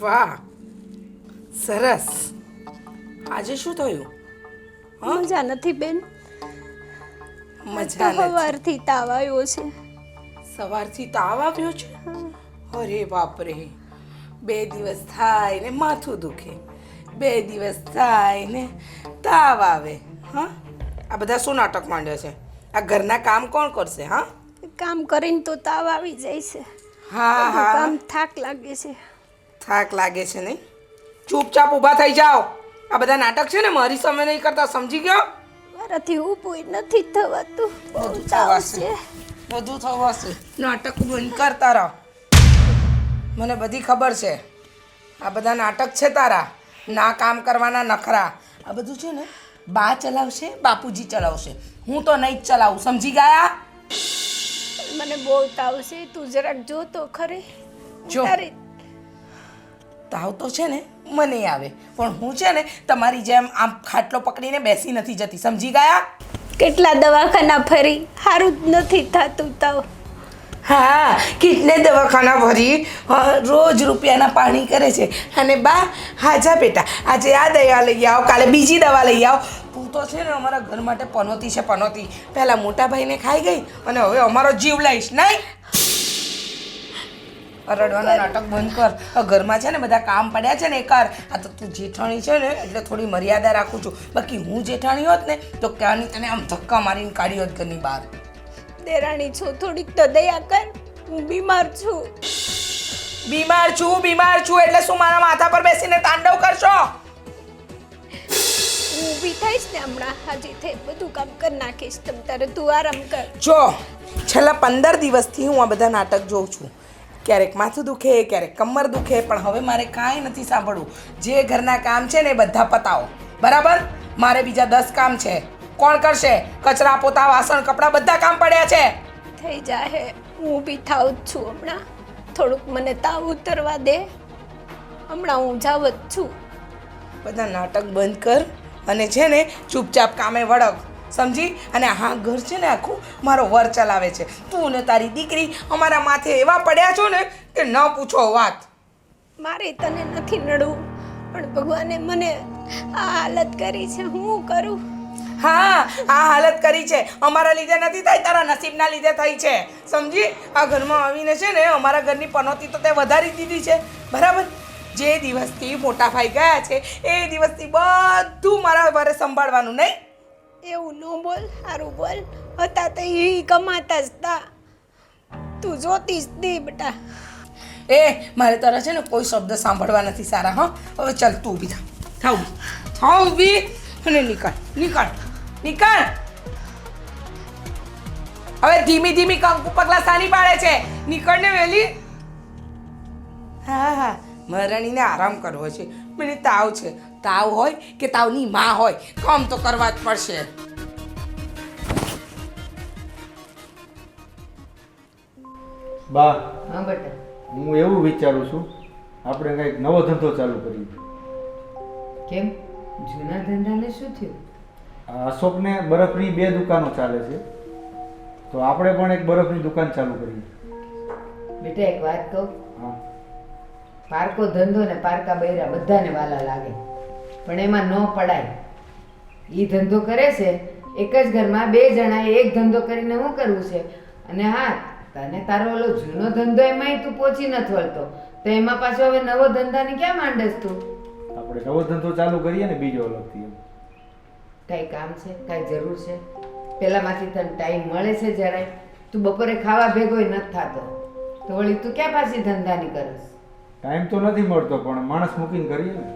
વાહ, સરસ. આજે શું થયું? મજા નથી બેન. મજા નથી. સવારથી તાવ આવ્યો છે. સવારથી તાવ આવ્યો છે? અરે બાપરે, 2 દિવસ થાય ને માથું દુખે, 2 દિવસ થાય ને તાવ આવે. હા, આ બધા શું નાટક માંડ્યો છે? આ ઘરના કામ કોણ કરશે? હા, કામ કરીને તો તાવ આવી જાય છે. હા બધું હા, કામ થાક લાગે છે. થાક લાગે છે નહીં? ચૂપચાપ ઊભા થઈ જાઓ. આ બધા નાટક છે ને મારી સામે નહીં કરતા, સમજી ગયો? મારાથી ઊભું નથી થવાતું. બહુ બધું તાવ થવાશે, છે. બધું થવાશે. નાટક બંધ કર તારા. મને બધી ખબર છે. આ બધા નાટક છે તારા. ના કામ કરવાના નખરા. આ બધું છે ને બા ચલાવશે, બાપુજી ચલાવશે. હું તો નહીં જ ચલાવું, સમજી ગયા? મને બહુ તાવ છે. તું જરાક જો તો ખરી. જો. તારી તાવ તો છે ને મને આવે, પણ હું છે ને તમારી જેમ આમ ખાટલો પકડીને બેસી નથી જતી, સમજી ગયા? કેટલા દવાખાના ફરી, સારું જ નથી થતું તાવ. હા, કેટલે દવાખાના ભરી રોજ રૂપિયાના પાણી કરે છે. અને બા, હાજા બેટા, આજે આ દવા લઈ આવો, કાલે બીજી દવા લઈ આવો. તું તો છે ને અમારા ઘર માટે પનોતી છે, પનોતી. પહેલાં મોટા ભાઈને ખાઈ ગઈ અને હવે અમારો જીવ લઈશ નહીં. રડવાના નાટક બંધ કર. આ ઘરમાં છે ને બધા કામ પડ્યા છે ને એ કર. આ તો તું જેઠાણી છે ને એટલે થોડી મર્યાદા રાખું છું. બાકી હું જેઠાણી હોત ને તો ક્યાંની તને આમ ધક્કા મારીને કાઢી હોત ઘરની બહાર. દેરાણી છો, થોડીક તો દયા કર. હું બીમાર છું. બીમાર છું એટલે શું મારા માથા પર બેસીને તાંડવ કરશો? હું ઊભી થઈશ ને હમણાં હાજી થઈ બધું કામ કરી નાખીશ. તમ તારે તું આરામ કર. જો, છેલ્લા 15 દિવસથી હું આ બધા નાટક જોઉં છું. ક્યારેક માથું દુખે, ક્યારેક કમર દુખે, પણ હવે મારે કાંઈ નથી સાંભળવું. જે ઘરના કામ છે ને એ બધા પતાવો, બરાબર? મારે બીજા 10 કામ છે. કોણ કરશે? કચરા, પોતા, વાસણ, કપડાં બધા કામ પડ્યા છે. થઈ જાહે. હું ઊભી થાવ જ છું હમણાં. થોડુંક મને તાવ ઉતરવા દે. હમણાં હું જાવ જ છું. બધા નાટક બંધ કર અને છે ને ચૂપચાપ કામે વળગ, સમજી? અને હા, ઘર છે ને આખું મારો વર ચલાવે છે. તું ને તારી દીકરી અમારા માથે એવા પડ્યા છો ને કે ન પૂછો વાત. મારે તને નથી નડવું, પણ ભગવાને મને આ હાલત કરી છે. હું કરું? હા, આ હાલત કરી છે અમારા લીધે નથી થઈ, તારા નસીબના લીધે થઈ છે, સમજી? આ ઘરમાં આવીને છે ને અમારા ઘરની પનોતી તો તે વધારી દીધી છે, બરાબર? જે દિવસથી મોટા ભાઈ ગયા છે એ દિવસથી બધું મારા વારે સંભાળવાનું નહીં. એવું ન બોલ, સારું બોલ. હતા તો એ કમાતા જ તા. તું જોતી જ દે બેટા. એ મારે તારા છે ને કોઈ શબ્દ સાંભળવા નથી સારા. હા, હવે ચાલ તું ઊભી થાવ ઊભી અને નીકળ. હવે ધીમી ધીમી કંકુ પગલા સાની પાડે છે. નીકળ ને વેલી. હા, મહારાણીને આરામ કરવો છે. મને તાવ છે. તાવ હોય કે તાવની માં હોય, કામ તો કરવા જ પડશે. બા, હા બેટા. હું એવું વિચારું છું આપણે કંઈક નવો ધંધો ચાલુ કરીએ. કેમ? જૂના ધંધાને શું થયું? આ અશોકને બરફની 2 દુકાનો ચાલે છે, તો આપણે પણ એક બરફની દુકાન ચાલુ કરીએ. બેટા એક વાત કહું, હા, પારકો ધંધો ને પારકા બૈરા બધાને વાલા લાગે, પણ એમાં ન પડાય. ઈ ધંધો કરે છે એક જ ઘરમાં 2 જણાએ એક ધંધો કરીને શું કરવું છે? અને હા, તને તારો ઓલો જૂનો ધંધો એમાંય તું પહોંચી નથી વળતો, તો એમાં પાછો હવે નવો ધંધાને ક્યાં માંડેસ તું? આપણે નવો ધંધો ચાલુ કરીએ ને બીજો અલગથી. કાંઈ કામ છે? કાંઈ જરૂર છે? પેલામાંથી તને ટાઈમ મળે છે જરાય? તું બપોરે ખાવા ભેગોય નથી થતો, તો વળી તું ક્યાં પાછી ધંધાની કરસ? ટાઈમ તો નથી મળતો, પણ માણસ મૂકીને કરીએ ને.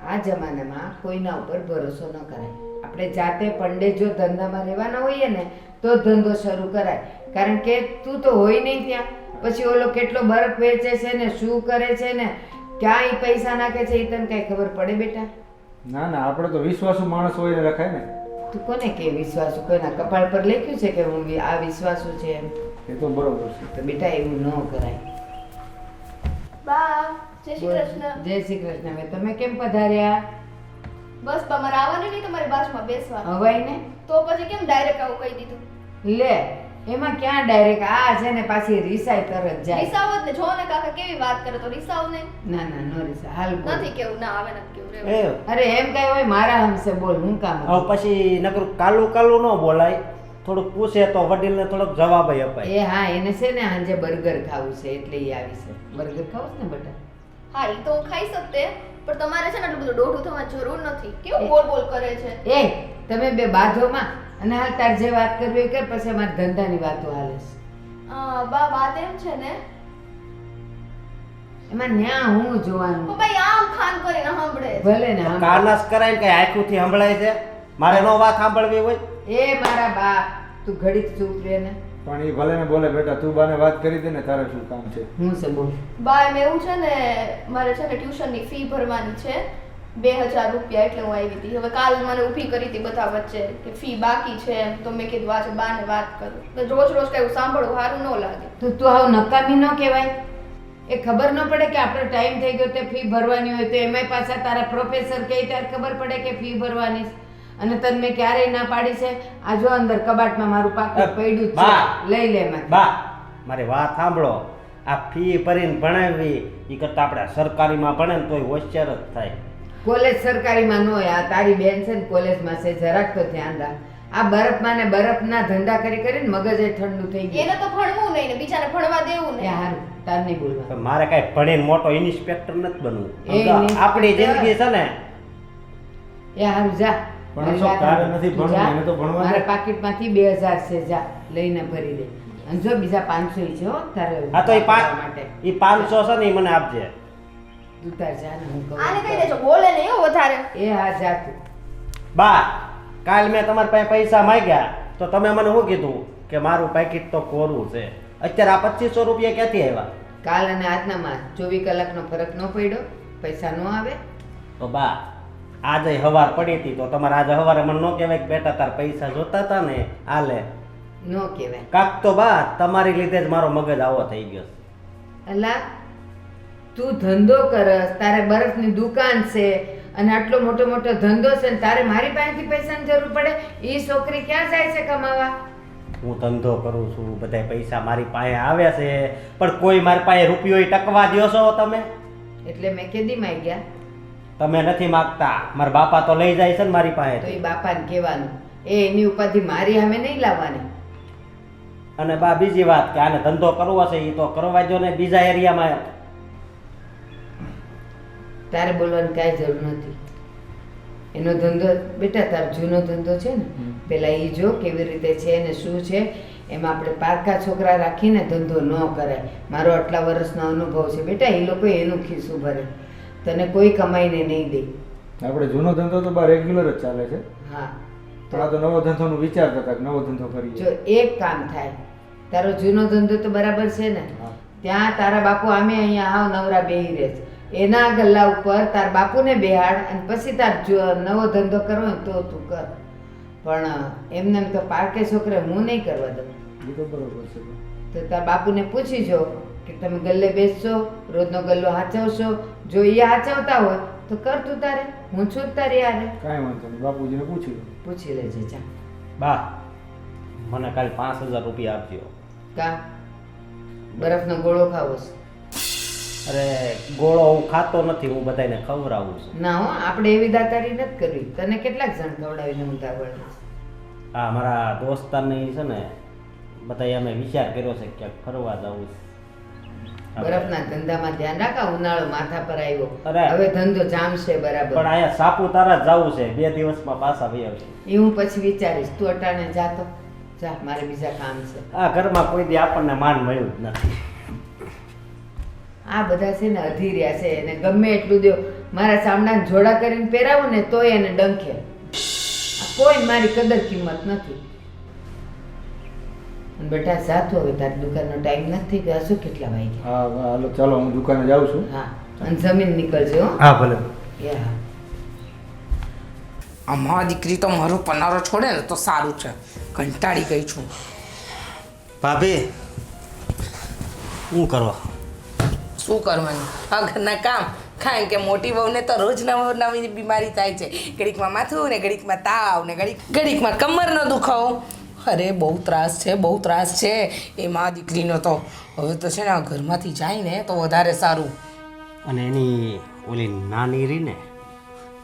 આ જમાનામાં કોઈના ઉપર ભરોસો ન કરાય. આપણે જાતે પંડે જો ધંધામાં રહેવાના હોઈએ ને તો ધંધો શરૂ કરાય, કારણ કે તું તો હોય નહીં ત્યાં. પછી ઓલો કેટલો બરફ વેચે છે ને શું કરે છે ને ક્યાં ઈ પૈસા નાખે છે એ તને કઈ ખબર પડે બેટા? ના, આપણે તો વિશ્વાસુ માણસ હોય ને રખાય ને. તું કોને કે વિશ્વાસુ? કોઈના કપાળ પર લખ્યું છે કે હું આ વિશ્વાસુ છે એમ? એ તો બરોબર છે. તો બેટા એવું ન કરાય. બા, જય શ્રી કૃષ્ણ. જય શ્રી કૃષ્ણ. હવે તમે કેમ પધાર્યા? બસ તમારે આવવાનું નહીં, તમારી બાજુમાં બેસવા. હવાય ને તો પછી કેમ ડાયરેક્ટ આવું કહી દીધું? લે, એમાં ક્યાં ડાયરેક્ટ આ છે ને પાછી રીસાય તરત જાય. રિસાવ જ ને જો ને કાકા કેવી વાત કરે તો રિસાવ ને ના ના નો રીસા હાલ બોલ. નથી કેવું ના આવે નથી કેવું એ રેવું. અરે એમ કઈ હોય મારા હમસે બોલ હું કામ હતું? હવે પછી નકર કાલું કાલું ન બોલાય, થોડુંક પૂછે તો વડીલને થોડોક જવાબ અપાય. એ હા એને છે ને સાંજે બર્ગર ખાવું છે એટલે એ આવી છે. બર્ગર ખાવું છે ને બેટા? હા એ તો હું ખાઈ શકતે પણ તમારે છે ને આટલું બધું દોઢું થવાની જરૂર નથી. કેવું બોલ બોલ કરે છે. એ તમે બે બાજોમાં અને હાલ તાર જે વાત કરવી એ કર, પછી અમારી ધંધાની વાતો હાલે છે. બા વાત એમ છે ને એમાં ન્યા હું જોવાનું? તો ભાઈ આમ ખાન કરીને સાંભળે છે. ભલે ને આમ. કાનસ કરાય કે આંખોથી સંભળાય છે, મારે નો વાત સાંભળવી હોય. એ મારા બાપ તું ઘડીક ચૂપ રહે ને. પણ એ ભલે ને બોલે બેટા, તું બાને વાત કરી હતી ને, તારે શું કામ છે? હું છે બોલ. બા એમ એવું છે ને મારે છે ને ટ્યુશનની ફી ભરવાની છે 2000 રૂપિયા એટલે હું આવી હતી. હવે કાલ મને ઊભી કરી હતી બધા વચ્ચે કે ફી બાકી છે એમ, તો મેં કીધું આજે બાને વાત કરું. તો રોજ રોજ કઈ સાંભળવું સારું ન લાગે. તો તું આવ નકામી ન કહેવાય. એ ખબર ન પડે કે આપણો ટાઈમ થઈ ગયો તે ફી ભરવાની હોય તો એમાંય પાછા તારા પ્રોફેસર કહે ત્યારે ખબર પડે કે ફી ભરવાની છે. અને તને મેં ક્યારેય ના પાડી છે? આ જો અંદર કબાટમાં મારું પાકીટ પડ્યું જ છે, બા. લઈ લે એમાંથી. બા મારી વાત સાંભળો, આ ફી ભરીને ભણાવી એ કરતા આપણે સરકારીમાં ભણે ને તોય હોશિયાર જ થાય. કોલેજ સરકારીમાં ન હોય. આ તારી બેન છે ને કોલેજમાં છે, જરાક તો ધ્યાન રાખ. આ બરફમાં ને બરફના ધંધા કરી કરીને મગજ એ ઠંડુ થઈ ગયું. એને તો ભણવું નહીં ને બીજાને ભણવા દેવું એ નહીં. હારું તાર નહીં બોલવા. પણ મારે કાંઈ ભણીને મોટો ઇન્સ્પેક્ટર નથી બનવું. એ ઇન્સ્પેક્ટર. આપણી જિંદગી છે ને, એ હારું જા. પણ મારી અશોક, વાત તારે સાંભળ. નથી તું ભણવું, જા. એને તો ભણવા દે. મારા પાકીટમાંથી 2000 છે, જા લઈને ભરી દે. અને જો બીજા 500 ય છે હો તારે આ તો એ વાપરવા માટે. 500 છે ને એ મને આપજે. તું તાર જા ને હું કહું. આને કહી દેજો બોલે નહીં હો વધારે. એ હા જા તું. બા કાલ મેં તમારી પાસે પૈસા માંગ્યા તો તમે મને શું કીધું કે મારું પેકેટ તો કોરું છે. અત્યારે આ 2500 રૂપિયા ક્યાંથી આવ્યા? કાલ અને આજનામાં 24 કલાકનો ફરક ન પડ્યો? પૈસા ન આવે? તો બા આજે હવાર પડી હતી તો તમારે આજે હવારે મને ન કહેવાય કે બેટા તાર પૈસા જોતા હતા ને આલે ન કહેવાય. કાક તો બા તમારી લીધે જ મારો મગજ આવો થઈ ગયો છે. અલા તું ધંધો કરસ, તારે બરફની દુકાન છે અને આટલો મોટો મોટો ધંધો છે ને તારે મારી પાસેથી પૈસાની જરૂર પડે? એ છોકરી ક્યાં જાય છે કમાવા? હું ધંધો કરું છું, બધા પૈસા મારી પાસે આવે છે, પણ કોઈ મારી પાસે રૂપિયો ટકવા દ્યો છો તમે? એટલે મેં કેદી માં ગયા? તમે નથી માગતા. મારા બાપા તો લઈ જાય છે ને મારી તો પાસે. એ બાપાને કહેવાનું, એ એની ઉપાધિ મારી સામે નહીં લાવવાની. અને બા બીજી વાત કે આને ધંધો કરવો છે એ તો કરવા દો ને બીજા એરિયામાં. તારે બોલવાની કાંઈ જરૂર નથી. એનો ધંધો બેટા તાર જૂનો ધંધો છે ને, પેલા એ જો કેવી રીતે છે ને શું છે. એમાં આપણે પારકા છોકરા રાખીને ધંધો ન કરાય. મારો આટલા વર્ષનો અનુભવ છે બેટા. એ લોકો એનું ખિસ્સું ભરે, તને કોઈ કમાઈને નહીં દે. આપણે જૂનો ધંધો તો બા રેગ્યુલર જ ચાલે છે. હા તો આ તો નવો ધંધોનું વિચારતા હતા કે નવો ધંધો કરીએ. જો એક કામ થાય, તારો જૂનો ધંધો તો બરાબર છે ને, હા. ત્યાં તારા બાપુ આમે અહીંયા હાવ નવરા બેહી રહે છે. એના ગલ્લા ઉપર તાર બાપુને બેહાડ અને પછી તાર નવો ધંધો કરવો ને તો તું કર. પણ એમને એમ તો પારકે છોકરે હું નહીં કરવા દઉં. એ તો બરોબર છે. તો તાર બાપુને પૂછી જો કે તમે ગલ્લે બેસશો, રોજનો ગલ્લો હાચવશો. જો એ હાચવતા હોય તો કર તું તારે. હું છું જ તારી યારે. કાંઈ વાંધો નહીં, બાપુજીને પૂછી લો. પૂછી લેજે જા. બા મને કાલે 5000 રૂપિયા આપજો. કા બરફનો ગોળો ખાવો છે? અરે ગોળો હું ખાતો નથી, હું બધાને ખવડાવું છું. ના હો, આપણે એવી દાતારી નથી કરવી. તને કેટલાક જણ ખવડાવીને ઊંધા વળે છે? હા મારા દોસ્તારને છે ને બધા અમે વિચાર કર્યો છે કે ફરવા જવું છે. બરફના ધંધામાં ધ્યાન રાખા. ઉનાળો માથા પર આવ્યો, અરે. હવે ધંધો જામશે બરાબર. પણ અહીંયા સાપુતારા જવું છે, 2 દિવસમાં પાછા વહી આવશે. એ હું પછી વિચારીશ. તું અટાણે જાતો જા, મારે બીજા કામ છે. આ ઘરમાં કોઈ દી આપણને માન મળ્યું જ નથી. આ બધા છે ને અધી રહ્યા છે, એને ગમે એટલું દો. મારા ચામડાને જોડા કરીને પહેરાવું ને તોય એને ડંખે. આ કોઈ મારી કદર કિંમત નથી. અને બેટા જાતો હવે, તારી દુકાનનો ટાઈમ નથી ગયો. શું કેટલા વાગ્યા? હા હાલો ચાલો, હું દુકાને જાઉં છું. હા અને જમીન નીકળજો હો. હા ભલે. એ હા. અમારા દીકરી તો મારો પનારો છોડે ને તો સારું છે. કંટાળી ગઈ છું. ભાભી શું કરો? શું કરવાનું? આ ઘરના કામ. કારણ કે મોટી વહુને તો રોજ નવી બીમારી થાય છે. ઘડીકમાં માથું ને ઘડીકમાં તાવ ને ઘડીકમાં કમરનો દુખાવો. અરે બહુ ત્રાસ છે એ મા દીકરીનો તો હવે તો છે ને આ ઘરમાંથી જાય ને તો વધારે સારું. અને એની ઓલી નાની રહી ને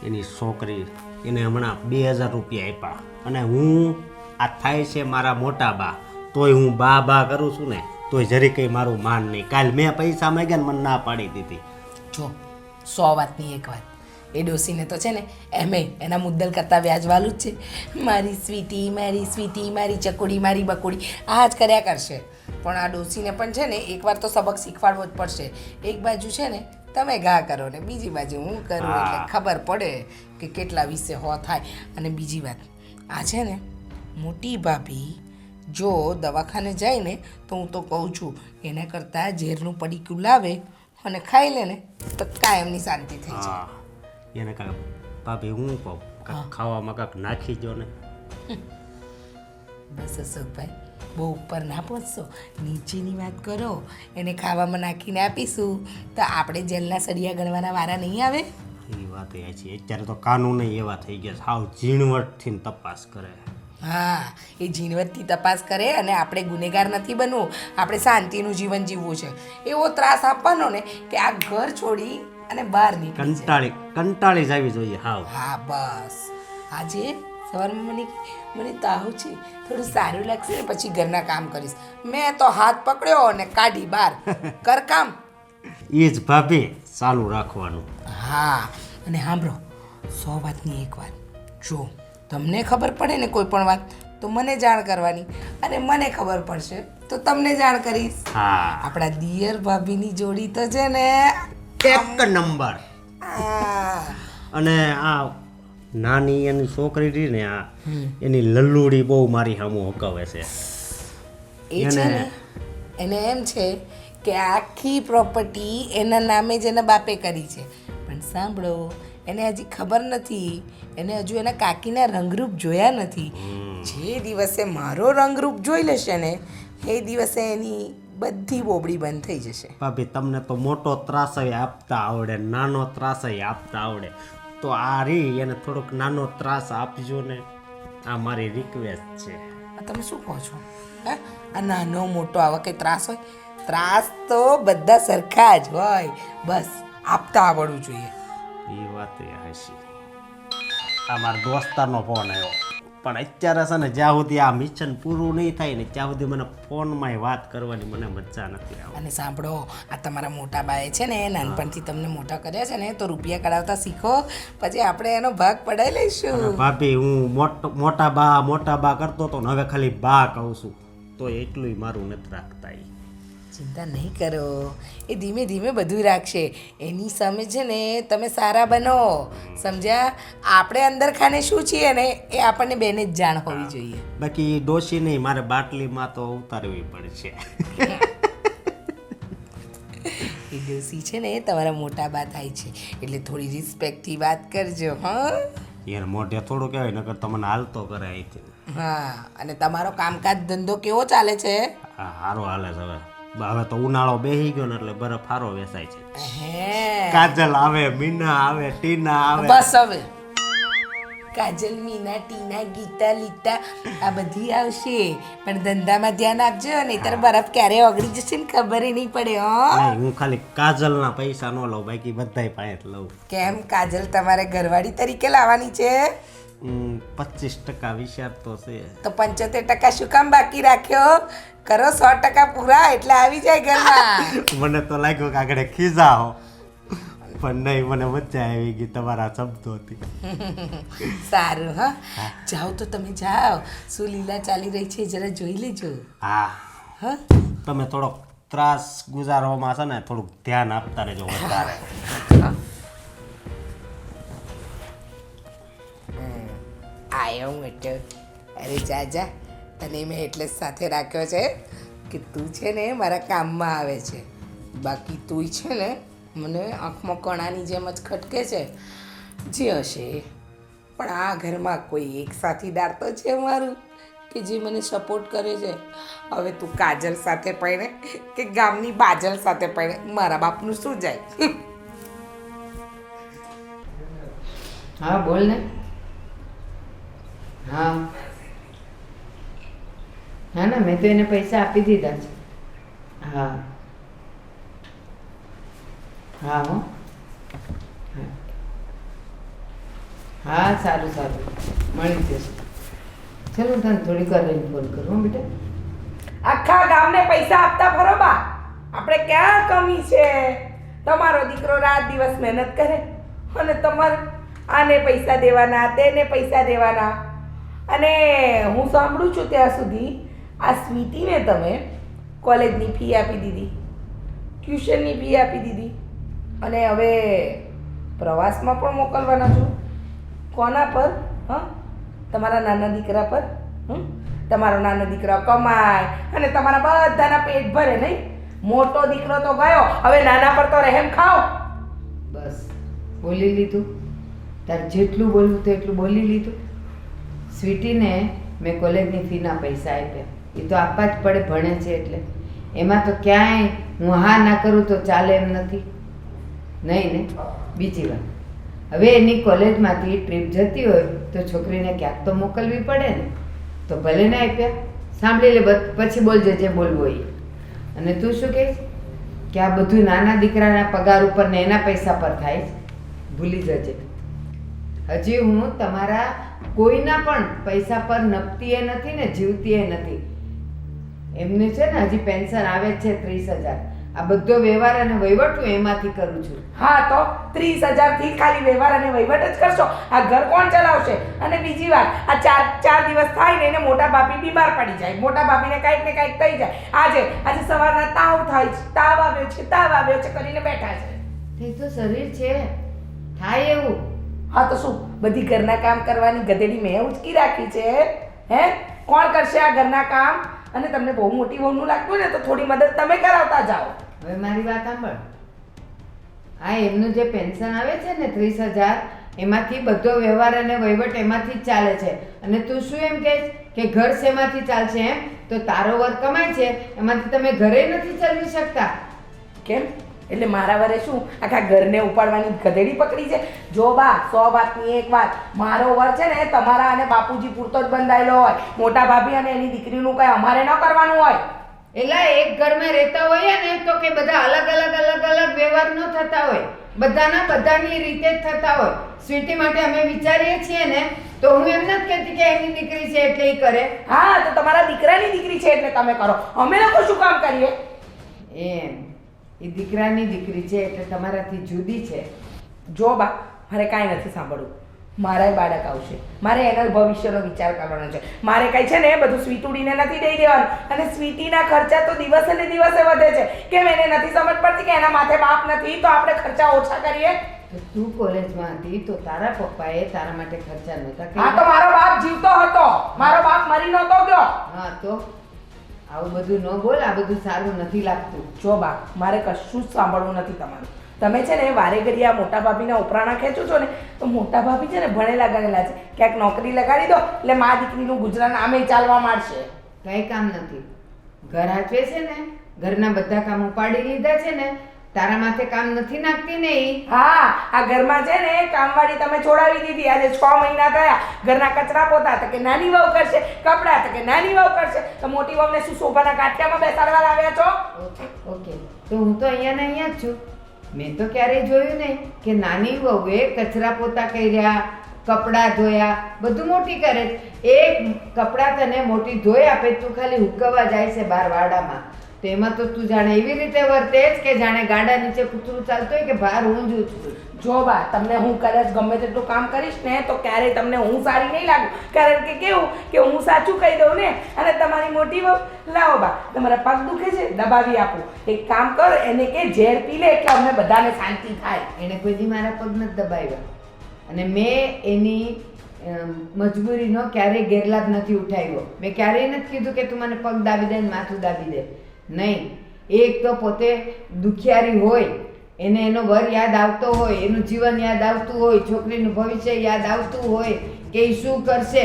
એની છોકરી એને હમણાં 2000 રૂપિયા આપ્યા અને હું આ થાય છે મારા મોટા બા તોય હું બા કરું છું ને તોય જરી કંઈ મારું માન નહીં. કાલ મેં પૈસા માંગ્યા ને મને ના પાડી દીધી. જો 100 વાતની એક વાત, એ ડોસીને તો છે ને એમે એના મુદ્દલ કરતાં વ્યાજવાલું જ છે. મારી સ્વીટી મારી ચકોડી મારી બકોડી આ જ કર્યા કરશે. પણ આ ડોસીને પણ છે ને એકવાર તો સબક શીખવાડવો જ પડશે. એક બાજુ છે ને તમે ઘા કરો ને બીજી બાજુ હું કરું એટલે ખબર પડે કે કેટલા વિશે હો થાય. અને બીજી વાત, આ છે ને મોટી ભાભી જો દવાખાને જાય ને તો હું તો કહું છું એના કરતાં ઝેરનું પડીકું લાવે અને ખાઈ લે ને તો કાયમની શાંતિ થઈ જાય. હા એને કાંઈક ભાભી હું કહું કાંઈક ખાવામાં કાંઈક નાખી દો ને. બસ અશોકભાઈ બહુ ઉપર ના પહોંચશો, નીચેની વાત કરો. એને ખાવામાં નાખીને આપીશું તો આપણે જેલના સળિયા ગણવાના વારા નહીં આવે. એ વાત એ છે અત્યારે તો કાનૂન એવા થઈ ગયા સાવ ઝીણવટથી તપાસ કરે. હા, એ ઝીણવટથી તપાસ કરે અને આપણે ગુનેગાર નથી બનવું, આપણે શાંતિનું જીવન જીવવું છે. એવો ત્રાસ આપવાનો ને કે આ ઘર છોડી અને બહાર નીકળી જાય. કંટાળી જવી જોઈએ હાવ. હા બસ. આજે સવારમાં મને તાવ છે, થોડું સારું લાગશે ને પછી ઘરના કામ કરીશ. મેં તો હાથ પકડ્યો અને કાઢી બહાર કર કામ. એ જ ભાભી ચાલુ રાખવાનું. હા, અને સાંભળો 100 વાતની એક વાત, જો તમને ખબર પડે ને કોઈ પણ વાત તો મને જાણ કરવાની અને મને ખબર પડશે તો તમને જાણ કરીશ. હા આપણા દિયર ભાભીની જોડી તો છે ને એક નંબર. અને આ નાની એની છોકરી રહી ને આ એની લલ્લુડી બહુ મારી સામું હકાવે છે. એ છે ને એને એમ છે કે આખી પ્રોપર્ટી એના નામે જ એના બાપે કરી છે. પણ સાંભળો, એને હજી ખબર નથી, એને હજુ એના કાકીના રંગરૂપ જોયા નથી. જે દિવસે મારો રંગરૂપ જોઈ લેશે ને એ દિવસે એની બધી બોબડી બંધ થઈ જશે. ભાભી તમને તો મોટો ત્રાસય આપતા આવડે, નાનો ત્રાસય આપતા આવડે, તો આ રી એને થોડોક નાનો ત્રાસ આપજો ને. આ મારી રિક્વેસ્ટ છે. તમે શું કહો છો? હા, આ નાનો મોટો આવા કંઈ ત્રાસ હોય? ત્રાસ તો બધા સરખા જ હોય, બસ આપતા આવડવું જોઈએ. એ વાત એ હશે. આ મારા દોસ્તારનો ફોન આવ્યો પણ અત્યારે છે ને જ્યાં સુધી આ મિશન પૂરું નહીં થાય ને ત્યાં સુધી મને ફોનમાં વાત કરવાની મને મજા નથી આવતી. અને સાંભળો, આ તમારા મોટા બાએ છે ને નાનપણથી તમને મોટા કર્યા છે ને તો રૂપિયા કઢાવતા શીખો, પછી આપણે એનો ભાગ પડાવી લઈશું. ભાભી હું મોટા બા કરતો હતો ને હવે ખાલી બા કહું છું તો એટલું મારું નથી રાખતા. ચિંતા નહીં કરો, એ ધીમે ધીમે બધું રાખશે. એની સામે છે ને તમે સારા બનો, સમજ્યા? આપણે અંદર ખાને શું છીએ ને એ આપણને બેને જ જાણ હોવી જોઈએ. બાકી ડોશી નહીં, મારે બાટલીમાં તો ઉતારવી પડશે. એ ડોસી છે ને તમારા મોટા બા થાય છે એટલે થોડી રિસ્પેક્ટથી વાત કરજો. હા યાર મોઢે થોડું કહેવાય નકર તમને હાલતો કરે અહીંથી. હા, અને તમારો કામકાજ ધંધો કેવો ચાલે છે? હા સારો હાલે છે. હવે તો ઉનાળો બેસી ગયો ને એટલે બરફ સારો વેચાય છે. હે, કાજલ આવે, મીના આવે, ટીના આવે. બસ હવે કાજલ, મીના, ટીના, ગીતા, લીતા આ બધી આવશે, પણ ધંધામાં ધ્યાન આપજો, નહીંતર બરફ ક્યારે ઓગળી જશે ને ખબર નહીં પડે. હો, નહીં, હું ખાલી કાજલના પૈસા ન લઉં, બાકી બધાય પાસે લઉં. કેમ કાજલ તમારે ઘરવાળી તરીકે લાવવાની છે? 25% વિચાર તો છે. તો 75% શું કામ બાકી રાખ્યો? કરો 100% પૂરા એટલે આવી જાય ઘરમાં. મને તો લાગ્યું કે આગળ ખીજાઓ, પણ નહીં, મને મજા આવી ગઈ તમારા શબ્દોથી. સારું. હા, જાઓ તો તમે જાઓ, શું લીલા ચાલી રહી છે જરા જોઈ લેજો. હા હા, તમે થોડોક ત્રાસ ગુજારવામાં છે ને થોડુંક ધ્યાન આપતા રહેજો વધારે. આયો હું એટલે અરે જા તને મેં એટલે જ સાથે રાખ્યો છે કે તું છે ને મારા કામમાં આવે છે. બાકી તું છે ને મને આંખમાં કણાની જેમ જ ખટકે છે. જે હશે પણ આ ઘરમાં કોઈ એક સાથીદાર તો છે મારું કે જે મને સપોર્ટ કરે છે. હવે તું કાજલ સાથે પરણે કે ગામની બાજલ સાથે પરણે, મારા બાપનું શું જાય? હા બોલ ને. હા હા ના, મેં તો એને પૈસા આપી દીધા છે. હા હા હો હા. હા સારું સારું, મળી જશે. ચલો હું તને થોડીક વાર રહીને ફોન કરું હો બેટા. આખા ગામને પૈસા આપતા ફરો બા. આપણે ક્યાં કમી છે? તમારો દીકરો રાત દિવસ મહેનત કરે અને તમારે આને પૈસા દેવાના, તેને પૈસા દેવાના. અને હું સાંભળું છું ત્યાં સુધી આ સ્વીટીને તમે કોલેજની ફી આપી દીધી, ટ્યુશનની ફી આપી દીધી અને હવે પ્રવાસમાં પણ મોકલવાના છો. કોના પર? હા, તમારા નાના દીકરા પર. તમારો નાનો દીકરો કમાય અને તમારા બધાના પેટ ભરે નહીં? મોટો દીકરો તો ગયો, હવે નાના પર તો રહેમ ખાઓ. બસ બોલી લીધું. તારે જેટલું બોલવું તો એટલું બોલી લીધું. સ્વીટીને મેં કોલેજની ફીના પૈસા આપ્યા, એ તો આપવા જ પડે, ભણે છે એટલે. એમાં તો ક્યાંય હું હા ના કરું તો ચાલે એમ નથી. નહીં ને? બીજી વાત, હવે એની કોલેજમાંથી ટ્રીપ જતી હોય તો છોકરીને ક્યાંક તો મોકલવી પડે ને. તો ભલે ને આપ્યા, સાંભળી લે, પછી બોલજે જે બોલવું હોય. અને તું શું કહીશ કે આ બધું નાના દીકરાના પગાર ઉપર ને એના પૈસા પર થાય છે? ભૂલી જજે. હજી હું તમારા કોઈના પણ પૈસા પર નપતીએ નથી ને જીવતીએ નથી. એમને છે ને હજી પેન્શન આવે જ છે 30,000. આ બધો વ્યવહાર અને વહીવટ હું એમાંથી કરું છું. હા તો 30,000 ખાલી વ્યવહાર અને વહીવટ જ કરશો? આ ઘર કોણ ચલાવશે? અને બીજી વાત, આ ચાર દિવસ થાય ને એને મોટા ભાભી બીમાર પડી જાય, મોટા ભાભીને કાંઈક ને કાંઈક થઈ જાય. આજે સવારના તાવ થાય છે, તાવ આવ્યો છે કરીને બેઠા છે. તે તો શરીર છે, થાય એવું. હા તો શું બધી ઘરના કામ કરવાની ગધેડી મેં ઉચકી રાખી છે? હે, કોણ કરશે આ ઘરના કામ? અને તમને બહુ મોટી વહુનું લાગતું ને તો થોડી મદદ તમે કરાવતા જાઓ. હવે મારી વાત સાંભળ. હા, એમનું જે પેન્શન આવે છે ને 30,000, એમાંથી બધો વ્યવહાર અને વહીવટ એમાંથી જ ચાલે છે. અને તું શું એમ કહેશ કે ઘર શેમાંથી ચાલશે એમ? તો તારો વર કમાય છે એમાંથી તમે ઘરે નથી ચલાવી શકતા? કેમ? એટલે મારા વરે શું આખા ઘરને ઉપાડવાની ગધેડી પકડી છે? જો બા, 100 વાતની એક વાત, મારો વર છે ને તમારા અને બાપુજી પૂરતો જ બંધાયેલો હોય. મોટા ભાભી અને એની દીકરીનું કંઈ અમારે ન કરવાનું હોય. એટલે એક ઘરમાં રહેતા હોઈએ ને તો કે બધા અલગ અલગ વ્યવહાર ન થતા હોય, બધાના બધાની રીતે જ થતા હોય. સ્વીટી માટે અમે વિચારીએ છીએ ને તો હું એમ નથી કહેતી કે એની દીકરી છે એટલે એ કરે. હા તો તમારા દીકરાની દીકરી છે એટલે તમે કરો, અમે લોકો શું કામ કરીએ? એમ એ દીકરાની દીકરી છે એટલે તમારાથી જુદી છે. જો બા, મારે કાંઈ નથી સાંભળવું. મારાય બાળક આવશે, મારે એના ભવિષ્યનો વિચાર કરવાનો છે. મારે કાંઈ છે ને બધું સ્વીટુડીને નથી દઈ દેવાનું. અને સ્વીટીના ખર્ચા તો દિવસે ને દિવસે વધે છે. કેમ એને નથી સમજ પડતી કે એના માથે બાપ નથી તો આપણે ખર્ચા ઓછા કરીએ? તો તું કોલેજમાં હતી તો તારા પપ્પાએ તારા માટે ખર્ચા નહોતા હા તો મારો બાપ જીવતો હતો, મારો બાપ મરી નહોતો ગયો. હા તો આવું બધું ન બોલ, આ બધું સારું નથી લાગતું. જો બા, મારે કશું જ સાંભળવું નથી તમારું. તમે છે ને વારે ઘડી આ મોટા ભાભીના ઉપરાણા ખેંચો છો ને તો મોટા ભાભી છે ને ભણેલા ગણેલા છે, ક્યાંક નોકરી લગાડી દો એટલે મા દીકરીનું ગુજરાન આમે ચાલવા માંડશે. કંઈ કામ નથી. ઘર હાચવે છે ને, ઘરના બધા કામ ઉપાડી લીધા છે ને, તારા માથે કામ નથી નાખતી ને ઈ. હા, આ ઘરમાં છે ને કામવાળી તમે છોડાવી દીધી. આજે 6 મહિના થયા. ઘરના કચરા પોતા તો કે નાની વહુ કરશે, કપડાં તો કે નાની વહુ કરશે. તો મોટી વહુને શું સોફાના ગાંઠિયામાં બેસાડવા લાવ્યા છો? ઓકે, તો હું તો અહીંયા ને અહીંયા જ છું. મેં તો ક્યારેય જોયું નહીં કે નાની વહુએ કચરા પોતા કર્યા, કપડાં ધોયા, બધું મોટી કરે છે. એક કપડાં તને મોટી ધોઈ આપે, તું ખાલી હુકવવા જાય છે બહાર વાડામાં, તો એમાં તો તું જાણે એવી રીતે વર્તે જ કે જાણે ગાડા નીચે કૂતરું ચાલતું હોય કે બહાર ઊંઘ છું. જો બા, તમને હું કદાચ ગમે તેટલું કામ કરીશ ને તો ક્યારેય તમને હું સારી નહીં લાગુ. કારણ કે કેવું કે હું સાચું કહી દઉં ને. અને તમારી મોટી વહુ, લાવો બા, તમારા પગ દુખે છે, દબાવી આપું. એક કામ કર, એને કે ઝેર પી લે એટલે અમને બધાને શાંતિ થાય. એણે કોઈ દી મારા પગ નથી દબાવ્યા અને મેં એની મજબૂરીનો ક્યારેય ગેરલાભ નથી ઉઠાવ્યો. મેં ક્યારેય નથી કીધું કે તું મને પગ દાબી દે ને માથું દાબી દે. નહીં, એક તો પોતે દુખિયારી હોય, એને એનો વર યાદ આવતો હોય, એનું જીવન યાદ આવતું હોય, છોકરીનું ભવિષ્ય યાદ આવતું હોય કે એ શું કરશે,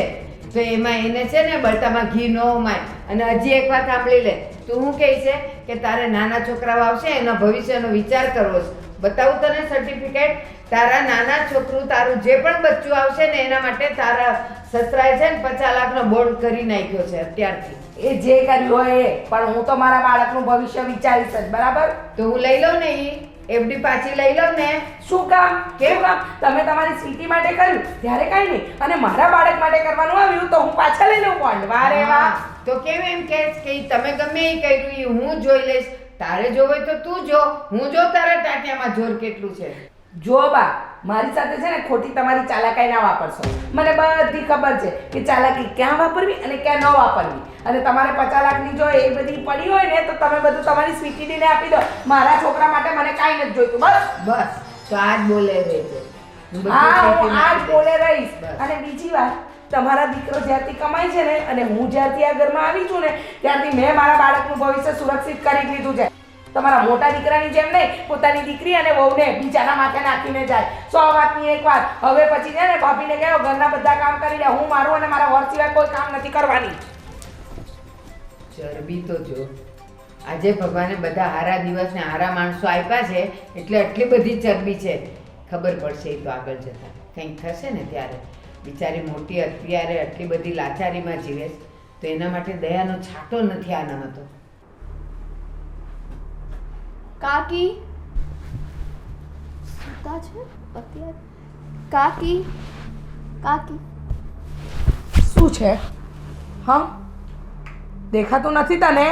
તો એમાં એને છે ને બળતામાં ઘી ન ઉમાય. અને હજી એક વાત સાંભળી લે, તું શું કહે છે કે તારે નાના છોકરાઓ આવશે એના ભવિષ્યનો વિચાર કરવો છે. બતાવું તને સર્ટિફિકેટ. તારા નાના છોકરું તારું જે પણ બચ્ચું આવશે ને એના માટે તારા સસરાએ છે ને 50 લાખનો બોન્ડ કરી નાખ્યો છે અત્યારથી. એ જે કર્યું હોય એ, પણ હું તો મારા બાળકનું ભવિષ્ય વિચારીશ જ, બરાબર? તો હું લઈ લઉં ને ઈ FD પાછી લઈ લઉં ને. શું કામ? કેમ કામ? તમે તમારી સ્વીટી માટે કર્યું ત્યારે કાંઈ નહીં, અને મારા બાળક માટે કરવાનું આવ્યું તો હું પાછા લઈ લઉં બોન્ડ. વારે વાહ! તો કેમ એમ કહેશ કે ઈ તમે ગમે એ કર્યું ઈ હું જોઈ લઈશ. તારે જોવે તો તું જો, હું જો તારા ટાટિયામાં જોર કેટલું છે. જો બા, મારી સાથે છે ને ખોટી તમારી ચાલાકાઈ ના વાપરશો. મને બધી ખબર છે કે ચાલાકી ક્યાં વાપરવી અને ક્યાં ન વાપરવી. અને તમારે 50 લાખની જો એ બધી પડી હોય ને તો તમે બધું તમારી સ્વીટીને આપી દો. મારા છોકરા માટે મને કાંઈ નથી જોઈતું. બસ તો આજ બોલે રહેજે. હા, હું આજ બોલે રહીશ. અને બીજી વાત, તમારા દીકરો જ્યારથી કમાય છે ને અને હું જ્યારથી આ ઘરમાં આવી છું ને ત્યારથી મેં મારા બાળકનું ભવિષ્ય સુરક્ષિત કરી લીધું છે. તમારા મોટા દીકરાની જેમ નહીં, પોતાની દીકરી અને વહુને બીજાના માથે નાખીને જાય. 100 વાતની એક વાત. હવે પછી છે ને ભાભીને કહો ઘરના બધા કામ કરી લે. હું મારું અને મારા વર સિવાય કોઈ કામ નથી કરવાની. ચરબી તો જો, આજે ભગવાને બધા હારા દિવસ ને હારા માણસો આપ્યા છે એટલે આટલી બધી ચરબી છે. ખબર પડશે એ તો આગળ જતા કંઈક થશે ને ત્યારે. બિચારી મોટી અત્યારે આટલી બધી લાચારીમાં જીવે તો એના માટે દયાનો છાંટો નથી આનામાં તો. કાકી સુતા છે અત્યારે? કાકી કાકી શું છે? હા, દેખાતું નથી તને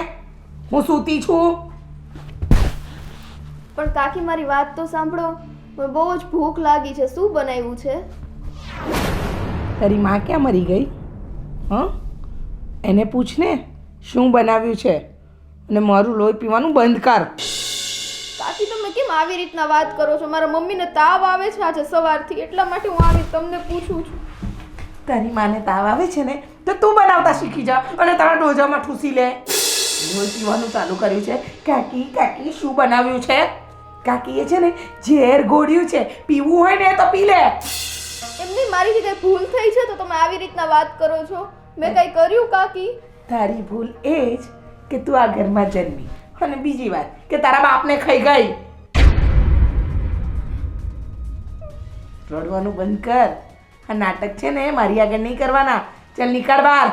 હું સૂતી છું? પણ કાકી મારી વાત તો સાંભળો. મને બહુ જ ભૂખ લાગી છે. શું બનાવ્યું છે? તારી માં ક્યાં મરી ગઈ? હા, એને પૂછ ને શું બનાવ્યું છે, અને મારું લોહી પીવાનું બંધ કર. કાકી તમે કેમ આવી રીતના વાત કરો છો? મારા મમ્મીને તાવ આવે છે આજે સવારથી, એટલા માટે હું આવી તમને પૂછું છું. તારી માને તાવ આવે છે ને તો તું બનાવતા શીખી જા અને તારા ડોજામાં ઠૂસી લે. લોહી પીવાનું ચાલુ કર્યું છે. કાકી કાકી શું બનાવ્યું છે? કાકીએ છે ને ઝેર ઘોડ્યું છે. પીવું હોય ને તો પી લે. એમની મારીથી કઈ ભૂલ થઈ છે તો તમે આવી રીતના વાત કરો છો? મેં કઈ કર્યું કાકી? તારી ભૂલ એ જ કે તું આ ઘરમાં જન્મી, અને બીજી વાત કે તારા બાપને ખાઈ ગઈ. રડવાનું બંધ કર. આ નાટક છે ને મારી આગળ નહીં કરવાના. ચાલ નીકળ બહાર.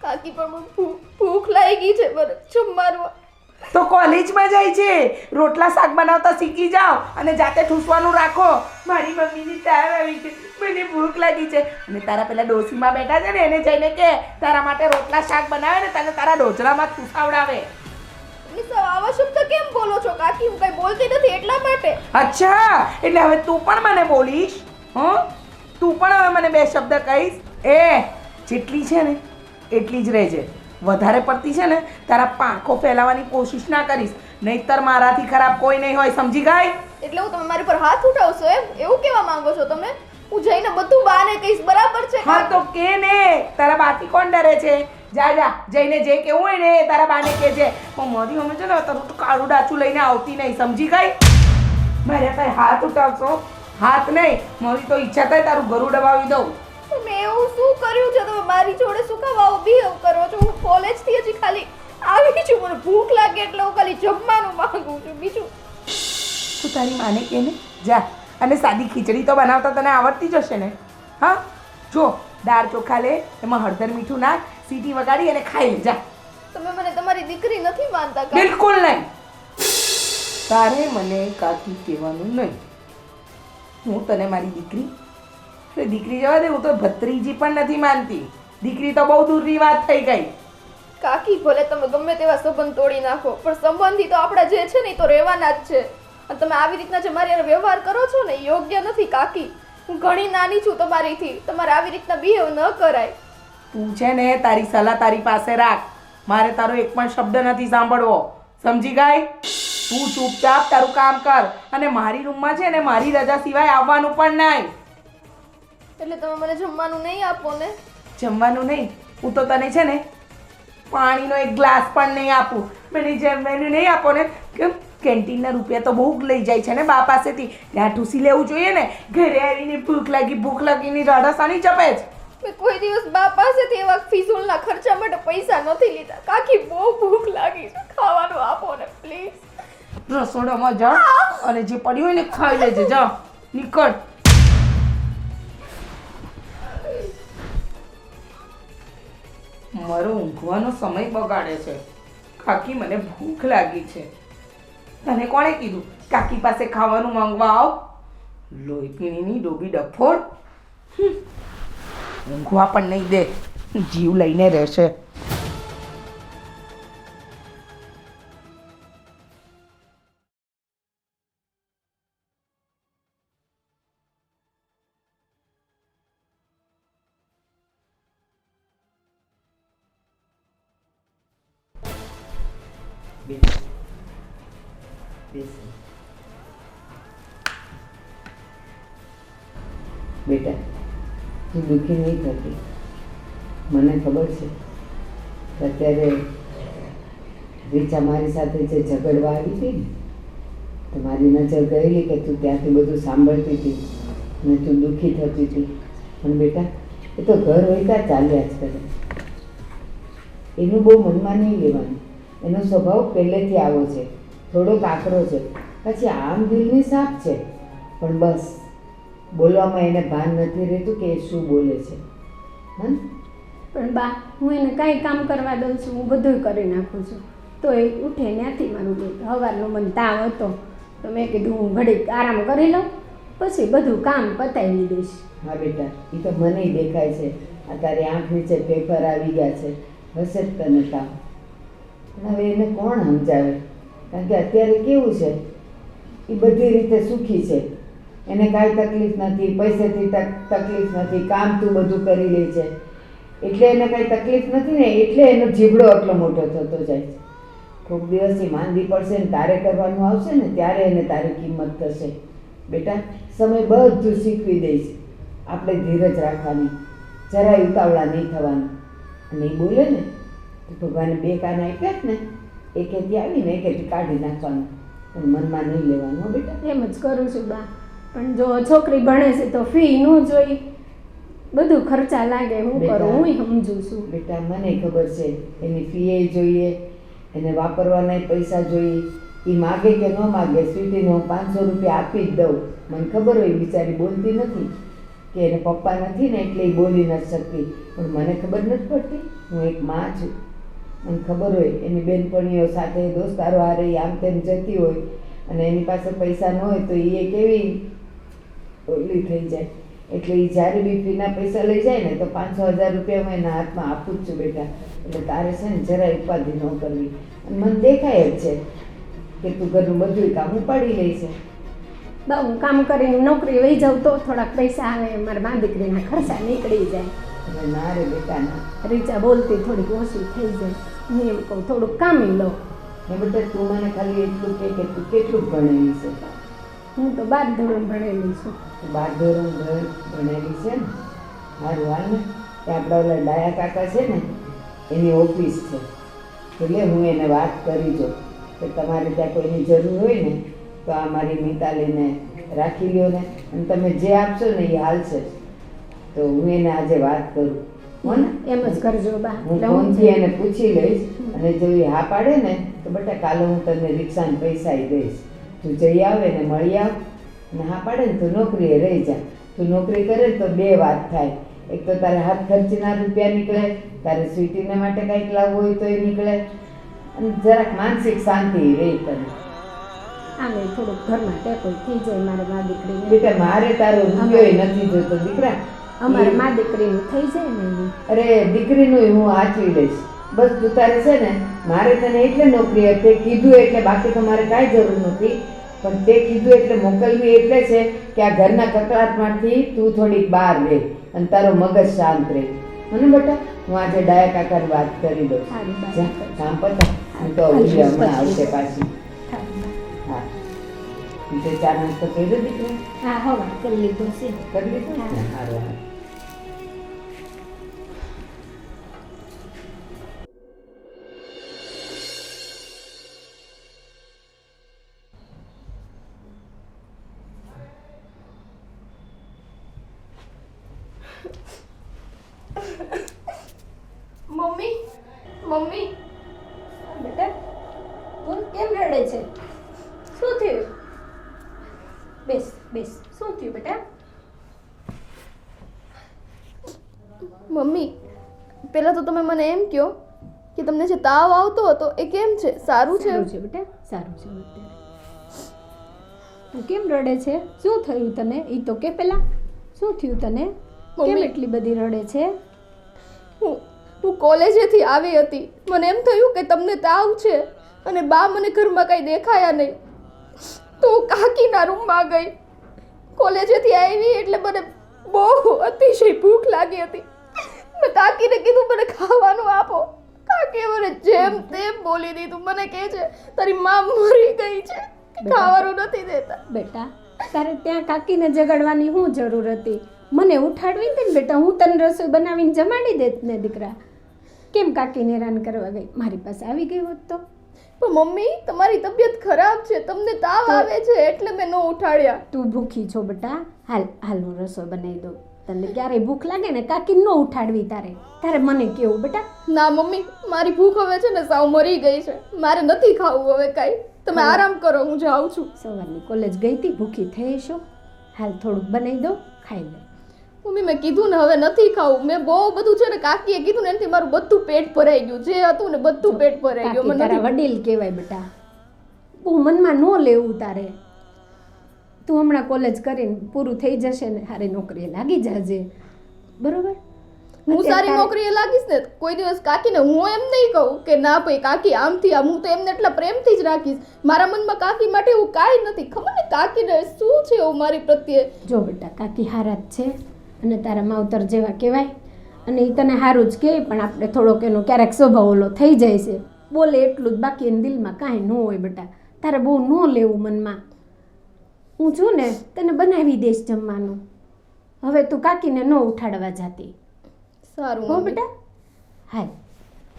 કાકી પણ મને ભૂખ લાગી છે. મને જમવાનું તો કોલેજમાં જાય છે. રોટલા શાક બનાવતા શીખી જાઓ અને જાતે ઠૂસવાનું રાખો. મારી મમ્મીની તાવ આવી છે, મને ભૂખ લાગી છે. અને તારા પેલા ડોસીમાં બેઠા છે ને એને જઈને કે તારા માટે રોટલા શાક બનાવે ને તને તારા ડોજરામાં ઠૂસાવડાવે. આવા શબ્દ કેમ બોલો છો કાકી? હું કઈ બોલતી નથી એટલા માટે. અચ્છા, એટલે હવે તું પણ મને બોલીશ? તું પણ હવે મને 2 શબ્દ કહીશ? જેટલી છે ને એટલી જ રહેજે. વધારે પડતી છે ને તારા પાંખો ફેલાવવાની કોશિશ ના કરીશ, નહીતર મારાથી ખરાબ કોઈ નહીં હોય. સમજી ગઈ? એટલે હું તમે મારી પર હાથ ઉઠાવશો એમ? એવું કેવા માંગો છો તમે? હું જઈને બધું બાને કહીશ, બરાબર છે? હા તો કે ને, તારા બાથી કોણ ડરે છે? જા જા, જઈને જે કેવું હોય ને એ તારા બાને કહેજે. મારી મમ્મી છે ને તારું તો કાળું ડાચું લઈને આવતી નહીં. સમજી ગઈ? મારે કઈ હાથ ઉઠાવશો? હાથ નહીં, મારી તો ઈચ્છા થાય તારું ગરું દબાવી દઉં. મેં એવું શું કર્યું છે? તમે મારી જોડે શું કામ આવું બિહેવ કરો છો? હું કોલેજથી હજી ખાલી આવી છું. મને ભૂખ લાગે એટલે હું ખાલી જમવાનું માંગુ છું. બીજું તું તારી માને કે ને જા, અને સાદી ખીચડી તો બનાવતા તને આવડતી જ હશે ને? હા, જો દાળ ચોખા લે, એમાં હળદર મીઠું નાખ, સીટી વગાડી અને ખાઈ લે. જા. તમે મને તમારી દીકરી નથી માનતા કાકી? બિલકુલ નહીં. તારે મને કાકી કહેવાનું નહીં. હું તને મારી દીકરી દીકરી જવા દે. હું તો ભત્રીજી પણ નથી માનતી. દીકરી તો બહુ દૂરની વાત થઈ ગઈ. કાકી ભલે તમે ગમે તેવા સંબંધ તોડી નાખો, પણ સંબંધી તો આપણા જે છે ને એ તો રહેવાના જ છે. અને તમે આવી રીતના જે મારી હારે વ્યવહાર કરો છો ને એ યોગ્ય નથી કાકી. હું ઘણી નાની છું તમારીથી. તમારે આવી રીતના બિહેવ ન કરાય. તું છે ને તારી સલાહ તારી પાસે રાખ. મારે તારો એક પણ શબ્દ નથી સાંભળવો. સમજી ગઈ? તું ચૂપચાપ તારું કામ કર અને મારી રૂમમાં છે ને મારી રજા સિવાય આવવાનું પણ નહીં. એટલે તમે મને જમવાનું નહીં આપો ને? જમવાનું નહીં, હું તો તને છે ને પાણીનો એક ગ્લાસ પણ નહીં આપું. મને જમવાનું નહીં આપો ને. કેમ? કેન્ટીનના રૂપિયા તો બહુ લઈ જાય છે ને બા પાસેથી. ત્યાં ઠૂસી લેવું જોઈએ ને. ઘરે આવીને ભૂખ લાગીને રાડાસાની ચપે જ. મેં કોઈ દિવસ બા પાસેથી એવા ફિઝૂલના ખર્ચા માટે પૈસા નથી લીધા. કાકી બહુ ભૂખ લાગી છે, ખાવાનું આપો ને પ્લીઝ. રસોડામાં જા અને જે પડ્યું હોય ને ખાઈ લેજે. જા, નીકળ. મારો ઊંઘવાનો સમય બગાડે છે. કાકી, મને ભૂખ લાગી છે. તને કોણે કીધું કાકી પાસે ખાવાનું માંગવા આવ? લોહી પીણીની ડોબી ડફોડ. ઊંઘવા પણ નહીં દે, જીવ લઈને રહેશે. બેટા, તું દુઃખી નહીં થતી. મને ખબર છે કે અત્યારે રીચા મારી સાથે જે ઝઘડવા આવી હતી ને, તો મારી નજર ગયેલી કે તું ત્યાંથી બધું સાંભળતી હતી અને તું દુઃખી થતી હતી. પણ બેટા, એ તો ઘર હોય ત્યાં ચાલ્યા જ કરે. એનું બહુ મનમાં નહીં લેવાનું. એનો સ્વભાવ પહેલેથી આવો છે, થોડોક આકરો છે, પછી આમ દિલની સાફ છે. પણ બસ બોલવામાં એને ભાન નથી રહેતું કે એ શું બોલે છે. હા, પણ બા, હું એને કાંઈ કામ કરવા દઉં છું, હું બધું કરી નાખું છું, તો એ ઉઠે ત્યાંથી મારું દે. સવારનો મને તાવ હતો તો મેં કીધું હું ઘડીક આરામ કરી લઉં, પછી બધું કામ પતાવી દઈશ. હા બેટા, એ તો મને દેખાય છે. આ તારી આંખ નીચે પેપર આવી ગયા છે, હશે જ તને તાવ. પણ હવે એને કોણ સમજાવે? કારણ કે અત્યારે કેવું છે, એ બધી રીતે સુખી છે. એને કાંઈ તકલીફ નથી, પૈસાથી તકલીફ નથી, કામ તું બધું કરી લે છે એટલે એને કાંઈ તકલીફ નથી ને, એટલે એનો જીબડો આટલો મોટો થતો જાય છે. કોઈક દિવસથી માંદી પડશે ને તારે કરવાનું આવશે ને, ત્યારે એને તારી કિંમત થશે. બેટા, સમય બધું શીખવી દે છે. આપણે ધીરજ રાખવાની, જરાય ઉતાવળા નહીં થવાનું. અને એ બોલે ને તો ભગવાને બે કાન આપ્યા જ ને, એકેથી આવીને એકેથી કાઢી નાખવાનું. પણ મનમાં નહીં લેવાનું હો બેટા. એમ જ કરું છું બા. પણ જો છોકરી ભણે છે તો ફી ન જોઈ, બધું ખર્ચા લાગે, હું કરું, હું સમજુ છું. બેટા, મને ખબર છે એની ફી જોઈએ, એને વાપરવાના પૈસા જોઈએ. એ માગે કે ન માગે, સ્વીટીને હું 500 રૂપિયા આપી જ દઉં. મને ખબર હોય બિચારી બોલતી નથી, કે એને પપ્પા નથી ને એટલે એ બોલી નથી શકતી. પણ મને ખબર નથી પડતી, હું એક માં છું. મને ખબર હોય એની બેનપણીઓ સાથે દોસ્તારો હારે આમ તેમ જતી હોય અને એની પાસે પૈસા ન હોય તો એ કેવી ઓલી થઈ જાય. એટલે એ જ્યારે બી ફીના પૈસા લઈ જાય ને તો 500-1000 રૂપિયા હું એના હાથમાં આપું જ છું બેટા. એટલે તારે છે ને જરાય ઉપાધિ ન કરવી. અને મને દેખાય જ છે કે તું ઘરનું બધું કામ ઉપાડી લે છે. બા, હું કામ કરીને નોકરી વહી જાઉં તો થોડાક પૈસા આવે, મારા મા દીકરીના ખર્ચા નીકળી જાય. એટલે ના રે બેટા ના. રીચા બોલતી થોડીક ઓછી થઈ જાય. હું એમ કહું થોડુંક કામી લો. ને બેટા, તું મને ખાલી એટલું કે તું કેટલું ભણેલી છે? હું તો 12 ધોરણ ભણેલી છું. 12 ધોરણ ભણેલી છે ને? મારું હાલ ને ત્યાં આપણા ઓલા ડાયા કાકા છે ને, એની ઓફિસ છે. એટલે હું એને વાત કરી જો કે તમારે ત્યાં કોઈની જરૂર હોય ને તો આ મારી મિતાલીને રાખી લ્યો ને, અને તમે જે આપશો ને એ હાલશે જ. તો હું એને આજે વાત કરું હો ને? એમ જ કરજો બા. હું ફોનથી એને પૂછી લઈશ અને જો એ હા પાડે ને તો બેટા કાલે હું તને રિક્ષાના પૈસા દઈશ. તું જઈ આવે ને મળી આવ. અને હા પાડે ને તું નોકરીએ રહી જા. તું નોકરી કરે ને તો બે વાત થાય. એક તો તારે હાથ ખર્ચના રૂપિયા નીકળે, તારે સ્વીટીને માટે કંઈક લાવવું હોય તો એ નીકળે, અને જરાક માનસિક શાંતિ રહી તને. આમે થોડુંક ઘરમાં ટેકોય થઈ જાય મારે મા દીકરીને. બેટા, મારે તારો રૂપિયો નથી જોતો દીકરા. અમારે મા દીકરીનું થઈ જાય ને એનું. અરે દીકરીનું હું આચવી લઈશ. બસ તું તારે છે ને, મારે તને એટલે નોકરી હતી કીધું એટલે, બાકી તો મારે કાંઈ જરૂર નથી. પણ તે કીધું એટલે મોકલવી એટલે છે કે આ ઘરના કકળાટમાંથી તું થોડીક બહાર રહે અને તારો મગજ શાંત રહે. મને બેટા, હું આજે ડાયા કાકાની વાત કરી દઉં. સારું બા. જા, કામ પતા. હું તો ઓલી હમણાં આવશે પાછી. હા, તે ચા નાસ્તો કર્યો દીકરી? હા, હવા કરી લીધું છે. કરી લીધું? હા. સારું સારું. મમ્મી બેટા, તું કેમ રડે છે? પહેલાં તો તમે મને એમ કહો કે તમને જે તાવ આવતો હતો એ કેમ છે? સારું છે? સારું છે બેટા, સારું છે અત્યારે. તું કેમ રડે છે? શું થયું તને? એ તો કે પેલા શું થયું તને? કેમ મમ્મી. એટલી બધી રડે છે? હું કોલેજેથી આવી હતી, મને એમ થયું કે તમને તાવ છે અને બા મને ઘરમાં કંઈ દેખાયા નહીં, તો હું કાકીના રૂમમાં ગઈ. કોલેજેથી આવી એટલે મને બહુ અતિશય ભૂખ લાગી હતી. મેં કાકીને કીધું મને ખાવાનું આપો. કાકીએ મને જેમ તેમ બોલી દીધું. મને કહે છે તારી માં મરી ગઈ છે, ખાવાનું નથી દેતા. બેટા તારે ત્યાં કાકીને જગાડવાની શું જરૂર હતી? મને ઉઠાડવી હતી ને બેટા, હું તને રસોઈ બનાવીને જમાડી દેત ને દીકરા. કેમ કાકીને હેરાન કરવા ગઈ? મારી પાસે આવી ગઈ હોત તો. પણ મમ્મી તમારી તબિયત ખરાબ છે, તમને તાવ આવે છે એટલે મેં ન ઉઠાડ્યા. તું ભૂખી છો બેટા, હાલ હાલ હું રસોઈ બનાવી દઉં. તને ક્યારેય ભૂખ લાગે ને કાકી ન ઉઠાડવી તારે મને કેવું બેટા. ના મમ્મી, મારી ભૂખ હવે છે ને સાવ મરી ગઈ છે, મારે નથી ખાવું હવે કાંઈ. તમે આરામ કરો, હું જાઉં છું. સવારની કોલેજ ગઈ હતી, ભૂખી થઈ છો. હાલ થોડુંક બનાવી દો, ખાઈ લે. મમ્મી મેં કીધું ને હવે નથી ખાવું. મેં બહુ બધું છે ને કાકીએ કીધું ને એનાથી મારું બધું પેટ ભરાઈ ગયું. જે હતું ને બધું પેટ ભરાઈ ગયું. કાકી મને તારા નથી. વડીલ કહેવાય બેટા, બહુ મનમાં ન લેવું તારે. તું હમણાં કોલેજ કરીને પૂરું થઈ જશે ને સારી નોકરીએ લાગી જાજે, બરોબર? હું સારી નોકરીએ લાગીશ ને કોઈ દિવસ કાકીને હું એમ નહીં કહું કે ના ભાઈ કાકી આમથી આમ. હું તો એમને એટલા પ્રેમથી જ રાખીશ. મારા મનમાં કાકી માટે એવું કાંઈ નથી. ખબર ને કાકીને શું છે એવું મારી પ્રત્યે. જો બેટા કાકી હારા જ છે અને તારા માવતર જેવા કહેવાય અને એ તને સારું જ કહે, પણ આપણે થોડોક એનો ક્યારેક સ્વભાવ ઓલો થઈ જાય છે. બોલે એટલું જ, બાકી એને દિલમાં કાંઈ ન હોય બેટા. તારે બહુ ન લેવું મનમાં. હું છું ને તને બનાવી દઈશ જમવાનું. હવે તું કાકીને ન ઉઠાડવા જાતી, સારું હો મમ્મી. બેટા? હાલ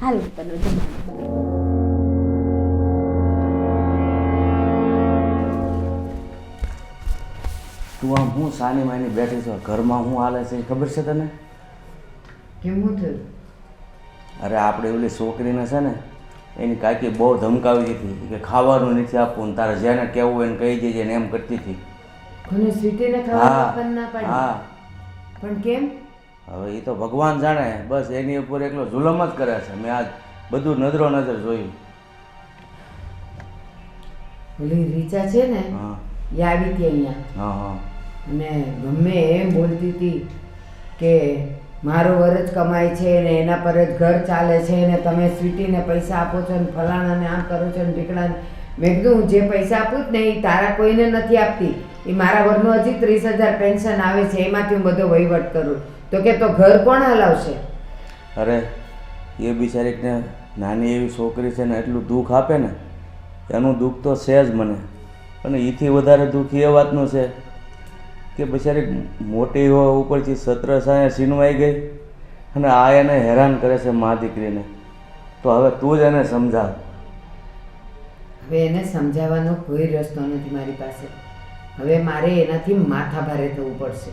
હાલ હું તને જમવાનું બનાવી દઉં. તું આમ હું સાની માની બેઠી છો, ઘરમાં હું હાલે છે એ ખબર છે તને? કેમ હું થયું? અરે આપણે ઓલી છોકરીને છે ને એની કાકી બહુ ધમકાવી હતી કે ખાવાનું નથી આપવું ને તારે જેને કહેવું હોય એને કહી દેજે ને એમ કરતી હતી. કોને સ્વીટીને હા ખાવાનું આપવાનું ના પાડી? હા, પણ કેમ? હવે એ તો ભગવાન જાણે, બસ એની ઉપર એકલો જુલમ જ કરે છે. મેં આજ બધું નજરો નજર જોયું. ઓલી રીચા છે ને હા એ આવી હતી અહીંયા હા હા અને ગમે એમ બોલતી હતી કે મારો વરજ કમાય છે ને એના પર જ ઘર ચાલે છે ને તમે સ્વીટીને પૈસા આપો છો ને ફલાણાને આમ કરો છો ને ઢીકડાને. મેં કીધું હું જે પૈસા આપું જ ને એ તારા કોઈને નથી આપતી. એ મારા ઘરનું હજી 30,000 પેન્શન આવે છે, એમાંથી હું બધો વહીવટ કરું. તો કે તો ઘર કોણ હલાવશે? અરે એ બિચારીને નાની એવી છોકરી છે ને એટલું દુઃખ આપે ને, એનું દુઃખ તો છે જ મને. અને એથી વધારે દુઃખ એ વાતનું છે કે બિચારી મોટી હોવા ઉપરથી 17 સાયા સીનવાઈ ગઈ અને આ એને હેરાન કરે છે મા દીકરીને. તો હવે તું જ એને સમજાવ. હવે એને સમજાવવાનો કોઈ રસ્તો નથી મારી પાસે. હવે મારે એનાથી માથા ભારે થવું પડશે.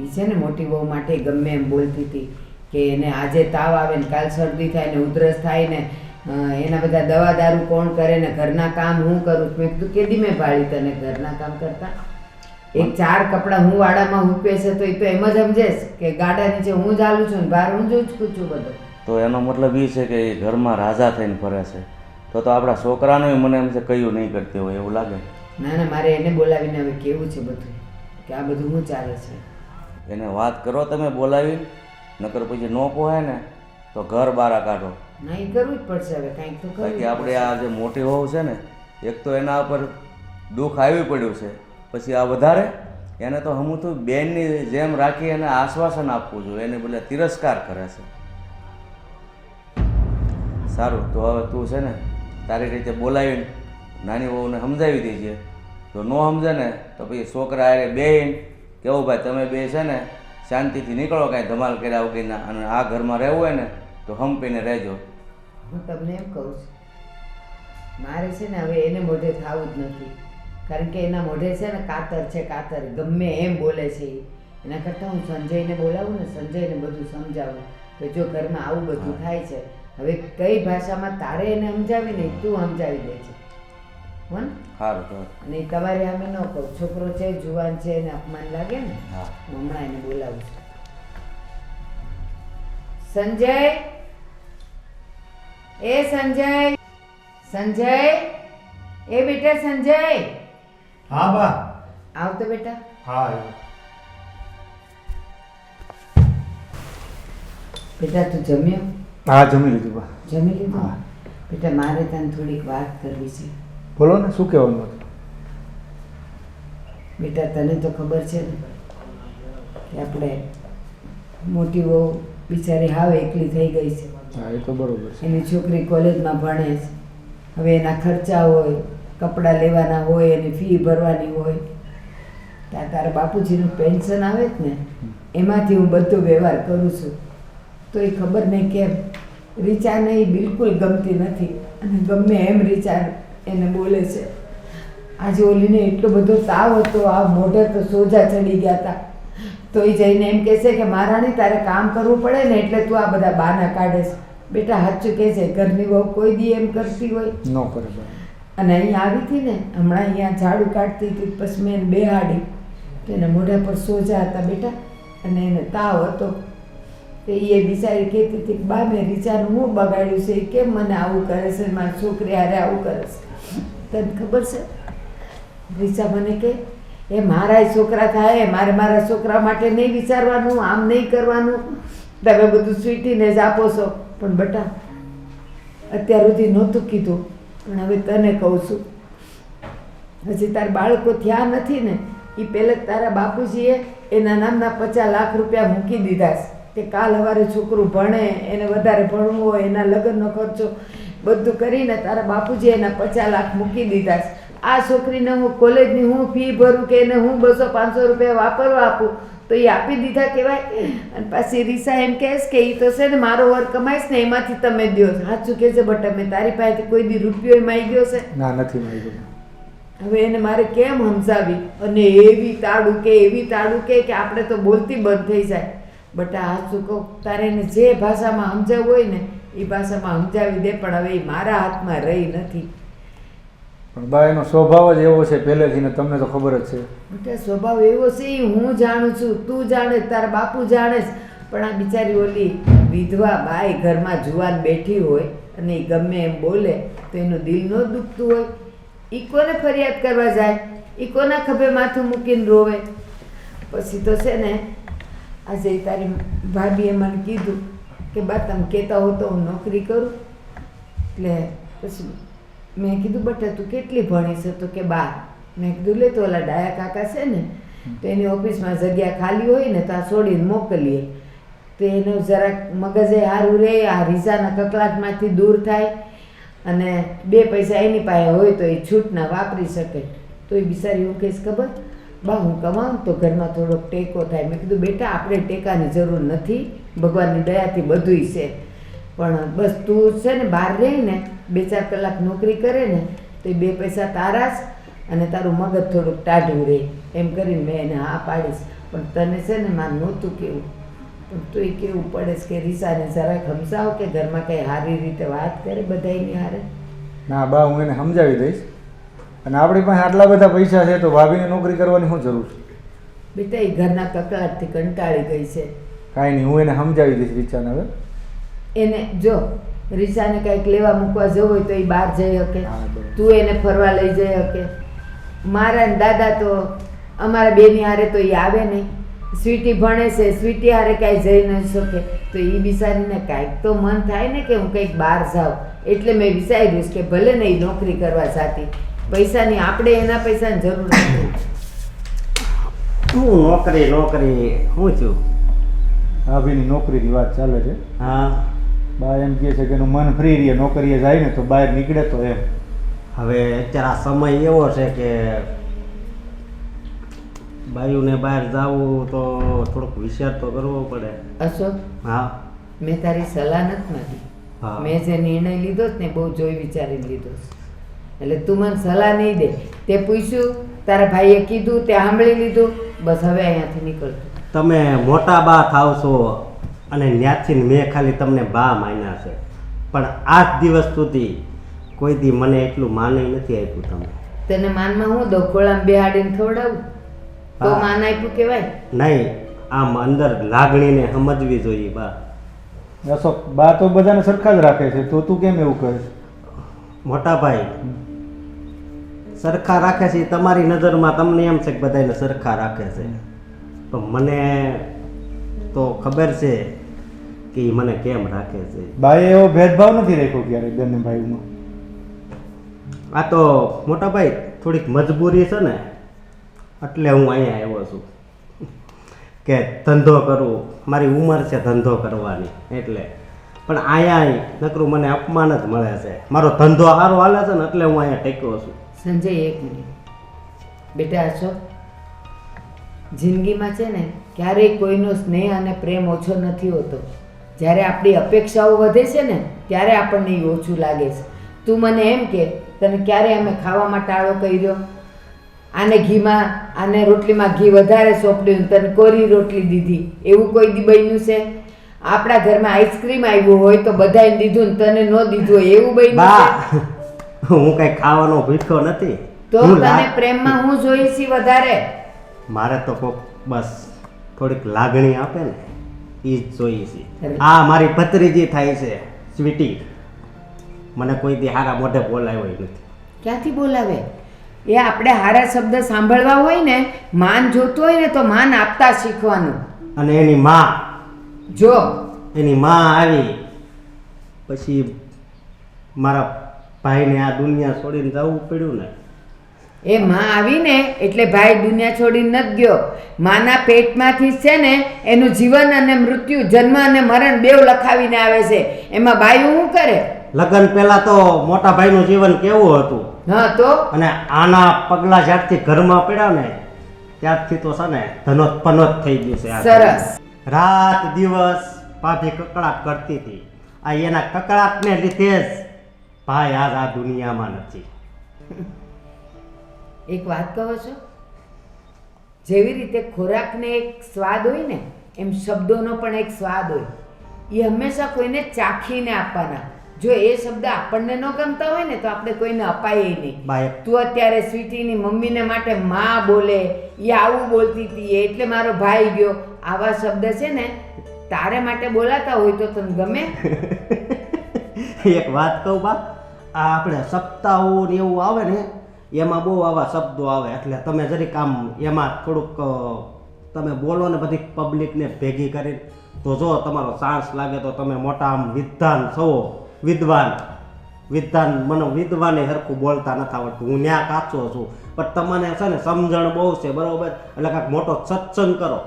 એ છે ને મોટી બહુ માટે ગમે એમ બોલતી હતી કે એને આજે તાવ આવે ને કાલ શરદી થાય ને ઉધરસ થાય ને એના બધા દવા દારૂ કોણ કરે ને ઘરના કામ હું કરું. મેં કીધું કેદી મેં ભાળી તને ઘરના કામ કરતા? એક 4 કપડાં હું વાડામાં હૂપે છે તો એ તો એમ જ સમજેશ કે ગાડા નીચે હું જ હાલું છું ને બહાર હું જ ઉચકું છું બધું. તો એનો મતલબ એ છે કે એ ઘરમાં રાજા થઈને ફરે છે. તો આપણા છોકરાનું મને એમ છે કયું નહીં કરતી હોય એવું લાગે. ના ના, મારે એને બોલાવીને હવે કેવું છે બધું કે આ બધું શું ચાલે છે. એને વાત કરો તમે બોલાવી, નકર પછી ન પોહાય ને તો ઘર બહાર કાઢો. ના, એ કરવું જ પડશે હવે, કાંઈક તો કરવું જ બાકી આપણે પડશે. આ જે મોટી હોવ છે ને, એક તો એના ઉપર દુઃખ આવી પડ્યું છે, પછી આ વધારે એને તો હમું બેનની જેમ રાખી એને આશ્વાસન આપવું જોઈએ, એને બદલે તિરસ્કાર કરે છે. સારું, તો હવે તું છે ને તારી રીતે બોલાવીને નાની વહુને સમજાવી દેજે. જો ન સમજે ને તો પછી છોકરા અરે બેન કેવું ભાઈ તમે બે છે ને શાંતિથી નીકળો કાંઈ ધમાલ કર્યા વગરના, અને આ ઘરમાં રહેવું હોય ને તો હંપીને રહેજો. હું તમને એમ કહું છું, મારે છે ને હવે એને મોઢે થવું જ નથી. કારણ કે એના મોઢે છે ને કાતર છે, કાતર. ગમે એમ બોલે છે એ. એના કરતાં હું સંજયને બોલાવું ને, સંજયને બધું સમજાવું કે જો ઘરમાં આવું બધું થાય છે, હવે કઈ ભાષામાં તારે એને સમજાવી નહીં, તું સમજાવી દે છે. હો ને? સારું તો અને ઈ તમારે સામે ન કહું, છોકરો છે જુવાન છે એને અપમાન લાગે ને. હા હું હમણાં એને બોલાવું છું. સંજય, એ સંજય, સંજય, એ બેટા સંજય, હા બા. આવ તો બેટા. હા બેટા તું જમ્યો? હા જમી લીધું બા. જમી લીધું? હા. બેટા મારે તને થોડીક વાત કરવી છે. બોલો ને, શું કહેવાનું હતું? બેટા તને તો ખબર છે ને કે આપણે મોટી વહુ બિચારી હાવ એકલી થઈ ગઈ છે. હા એ તો બરોબર છે. એની છોકરી કોલેજમાં ભણે છે. હવે એના ખર્ચા હોય, કપડાં લેવાના હોય, એની ફી ભરવાની હોય. ત્યાં તારા બાપુજીનું પેન્શન આવે જ ને, એમાંથી હું બધો વ્યવહાર કરું છું. તો એ ખબર નહીં કેમ રીચાને એ બિલકુલ ગમતી નથી અને ગમે એમ રીચા એને બોલે છે. આજે ઓલીને એટલો બધો તાવ હતો, આ મોઢે તો સોજા ચડી ગયા હતા. તો એ જઈને એમ કહેશે કે મહારાણી તારે કામ કરવું પડે ને એટલે તું આ બધા બહાના કાઢે છે. બેટા સાચું કહે છે, ઘરની વહુ કોઈ દી એમ કરતી હોય? ન કરે બા. અને અહીંયા આવી હતી ને, હમણાં અહીંયા ઝાડુ કાઢતી હતી, પછી મેં એને બેહાડી તો એના મોઢા પર સોજા હતા બેટા, અને એને તાવ હતો. તો એ બિચારી કહેતી હતી કે બા મેં રીચાનું હું બગાડ્યું છે, એ કેમ મને આવું કરે છે, મારી છોકરી હારે આવું કરે છે. તને ખબર છે? રીચા મને કે એ મારા છોકરા થાય, મારે મારા છોકરા માટે નહીં વિચારવાનું, આમ નહીં કરવાનું, તમે બધું સ્વીટીને જ આપો છો. પણ બેટા અત્યાર સુધી નહોતું કીધું, પણ હવે તને કહું છું. હજી તાર બાળકો થયા નથી ને, એ પહેલાં તારા બાપુજીએ એના નામના 50 લાખ રૂપિયા મૂકી દીધા છે કે કાલ સવારે છોકરું ભણે, એને વધારે ભણવું હોય, એના લગ્નનો ખર્ચો બધું કરીને તારા બાપુજીએ એના 50 લાખ મૂકી દીધા છે. આ છોકરીને હું કોલેજની હું ફી ભરું કે એને હું 200-500 રૂપિયા વાપરવા આપું તો એ આપી દીધા કહેવાય? અને પાછી રીસા એમ કહેશ કે એ તો છે ને મારો વર કમાઈશ ને એમાંથી તમે દો. સાચું કહે છે બટા, મેં તારી પાસેથી કોઈ દી રૂપિયો માગી ગયો છે? ના નથી મારી. હવે એને મારે કેમ સમજાવી? અને એવી તાળું કે આપણે તો બોલતી બંધ થઈ જાય. બટા સાચું કહું, તારે એને જે ભાષામાં સમજાવવું હોય ને એ ભાષામાં સમજાવી દે, પણ હવે એ મારા હાથમાં રહી નથી. પણ બા એનો સ્વભાવ જ એવો છે પહેલેથી ને, તમને તો ખબર જ છે. બેટા સ્વભાવ એવો છે એ હું જાણું છું, તું જાણે, તારા બાપુ જાણે છે. પણ આ બિચારી ઓલી વિધવા બાઈ ઘરમાં જુવાન બેઠી હોય અને એ ગમે એમ બોલે તો એનું દિલ ન દુખતું હોય? એ કોને ફરિયાદ કરવા જાય? એ કોના ખભે માથું મૂકીને રોવે? પછી તો છે ને આજે તારી ભાભીએ મને કીધું કે બા તમે કહેતા હો તો હું નોકરી કરું. એટલે પછી મેં કીધું બટા તું કેટલી ભણી છે? તો કે 12. મેં કીધું લે તો ઓલા ડાયા કાકા છે ને, તો એની ઓફિસમાં જગ્યા ખાલી હોય ને તો આ છોડીને મોકલીએ તો એનું જરાક મગજે સારું રહે, આ રીસાના કકળાટમાંથી દૂર થાય અને 2 પૈસા એની પાસે હોય તો એ છૂટના વાપરી શકે. તો એ બિચારી હું કહીશ ખબર બા હું કમાઉં તો ઘરમાં થોડોક ટેકો થાય. મેં કીધું બેટા આપણે ટેકાની જરૂર નથી, ભગવાનની દયાથી બધુંય છે, પણ બસ તું છે ને બહાર રહી ને 2-4 કલાક નોકરી કરે ને તો એ 2 પૈસા તારા જ અને તારું મગજ થોડુંક ટાઢું રહે. એમ કરીને મેં એને હા પાડીશ. પણ તને છે ને મારે નહોતું કેવું, પણ તું એ કેવું પડે છે કે રીસાને જરાક સમજાવ કે ઘરમાં કંઈ સારી રીતે વાત કરે બધાયની હારે. ના બા હું એને સમજાવી દઈશ. અને આપણી પાસે આટલા બધા પૈસા છે તો ભાભીને નોકરી કરવાની શું જરૂર છે? બેટા એ ઘરના કકળાટથી કંટાળી ગઈ છે. કાંઈ નહીં, હું એને સમજાવી દઈશ રીચાને. હવે એને જો રીસાને કંઈક લેવા મૂકવા જવું હોય તો એ બહાર જઈ શકે, હા, બરાબર. તું એને ફરવા લઈ જઈ શકે. મારા ને દાદા તો અમારા બેની હારે તો એ આવે નહીં. સ્વીટી ભણે છે, સ્વીટી હારે કાંઈ જઈ ન શકે તો એ બિચારીને કાંઈક તો મન થાય ને કે હું કંઈક બહાર જાઉં. એટલે મેં વિચાર્યું કે ભલે ને એ નોકરી કરવા જાતી, પૈસાની આપણે એના પૈસાની જરૂર નથી. હું નોકરી હું છું. ભાભીની નોકરીની વાત ચાલે છે. હા બા એમ કહે છે કે એનું મન ફ્રી રહે, નોકરીએ જાય ને તો બહાર નીકળે તો એમ. હવે અત્યારે આ સમય એવો છે કે બાયુને બહાર જવું તો થોડોક વિચાર તો કરવો પડે. અશોક હા મેં તારી સલાહ નથી માંગી. હા. મેં જે નિર્ણય લીધો છે ને બહુ જોઈ વિચારીને લીધો છે. એટલે તું મને સલાહ નહીં દે. તે પૂછ્યું, તારા ભાઈએ કીધું, તે સાંભળી લીધું, બસ હવે અહીંયાથી નીકળતું. તમે મોટા બા થાવ છો અને ત્યાંથી મેં ખાલી તમને બા માન્યા છે, પણ આજ દિવસ સુધી કોઈ દી મને એટલું માને નથી આપ્યું. તમે તને માનમાં હું દો ખોળામાં બેહાડીને ખવડાવું તો માન આપ્યું કહેવાય? નહીં, આમ અંદર લાગણીને સમજવી જોઈએ બા. અશોક બા તો બધાને સરખા જ રાખે છે, તો તું કેમ એવું કહે છે? મોટા ભાઈ સરખા રાખે છે એ તમારી નજરમાં તમને એમ છે કે બધાને સરખા રાખે છે, પણ મને તો ખબર છે કે ઈ મને કેમ રાખે છે. બાએ એવો ભેદભાવ નથી રાખ્યો ક્યારેય બંને ભાઈઓમાં. આ તો મોટા ભાઈ થોડીક મજબૂરી છે ને એટલે હું અહીંયા આવ્યો છું કે ધંધો કરું, મારી ઉંમર છે ધંધો કરવાની એટલે. પણ અહીંયા નકરું મને અપમાન જ મળે છે. મારો ધંધો સારો હાલે છે ને એટલે હું અહીંયા ટેક્યો છું. સંજય એક મિનિટ બેટા, અશોક જિંદગીમાં છે ને ક્યારેય કોઈનો સ્નેહ અને પ્રેમ ઓછો નથી હોતો. જ્યારે આપણી અપેક્ષાઓ વધે છે ને ત્યારે આપણને એ ઓછું લાગે છે. તું મને એમ કે તને ક્યારે અમે ખાવામાં ટાળો કર્યો? આને ઘીમાં આને રોટલીમાં ઘી વધારે સોંપડ્યું, તને કોરી રોટલી દીધી, એવું કોઈ દી બન્યું છે? આપણા ઘરમાં આઈસ્ક્રીમ આવ્યું હોય તો બધાને દીધું ને તને ન દીધું હોય એવું બન્યું છે? બા હું કઈ ખાવાનો ભૂખ્યો નથી. તો હું તને લાગ- પ્રેમમાં હું જોઈ છી વધારે? મારે તો કોક બસ થોડીક લાગણી આપે ને એ જ જોઈએ છે. અરે. આ મારી ભત્રીજી થાય છે સ્વીટી, મને કોઈ દી હારા મોઢે બોલાવ્યો નથી. ક્યાંથી બોલાવે? એ આપણે હારા શબ્દ સાંભળવા હોય ને, માન જોતું હોય ને તો માન આપતા શીખવાનું. અને એની માં જો આવી પછી મારા ભાઈને આ દુનિયા છોડીને જવું પડ્યું ને. એ માં આવીને એટલે ભાઈ દુનિયા છોડીને નથી ગયો. માના પેટમાંથી જ છે ને એનું જીવન અને મૃત્યુ, જન્મ અને મરણ બેવ લખાવીને આવે છે. એમાં બાયું શું કરે? લગ્ન પહેલા તો મોટા ભાઈનું જીવન કેવું હતું, હા તો અને આના પગલા જ્યારથી ઘરમાં પડ્યા ને ત્યારથી તો છે ને ધનોત પનોત થઈ ગયું છે આ. સરસ. રાત દિવસ ભાભી કકડાટ કરતી હતી. આ એના કકડાટને લીધે જ ભાઈ આજ આ દુનિયામાં નથી. એક વાત કહો છો, જેવી રીતે ખોરાકને એક સ્વાદ હોય ને એમ શબ્દોનો પણ એક સ્વાદ હોય. એ હંમેશા કોઈને ચાખીને આપવાના. જો એ શબ્દ આપણને ન ગમતા હોય ને તો આપણે કોઈને અપાય નહીં. બાય તું અત્યારે સ્વીટીની મમ્મીને માટે માં બોલે, એ આવું બોલતી હતી એટલે મારો ભાઈ ગયો, આવા શબ્દ છે ને તારે માટે બોલાતા હોય તો તને ગમે? એક વાત કહું બા, આ આપણે સપ્તાહો ને એવું આવે ને એમાં બહુ આવા શબ્દો આવે, એટલે તમે જરીક આમ એમાં થોડુંક તમે બોલો ને બધી પબ્લિકને ભેગી કરીને તો જો તમારો ચાન્સ લાગે તો તમે મોટા આમ વિદ્વાન છો. વિદ્વાન મને વિદ્વાને હરખું બોલતા નથી આવડતું, હું ન્યા કાચો છું, પણ તમને છે ને સમજણ બહુ છે બરોબર, એટલે કાંઈક મોટો સત્સંગ કરો.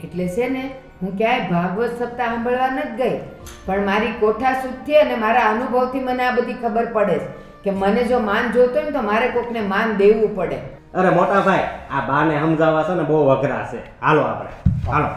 એટલે છે ને હું ક્યાંય ભાગવત સપ્તાહ સાંભળવા નથી ગઈ, પણ મારી કોઠા સુધથી અને મારા અનુભવથી મને આ બધી ખબર પડે છે કે મને જો માન જોતો હોય ને તો મારે કોકને માન દેવું પડે. અરે મોટા ભાઈ, આ બાને સમજાવવા છે ને બહુ અઘરા છે. હાલો આપણે હાલો.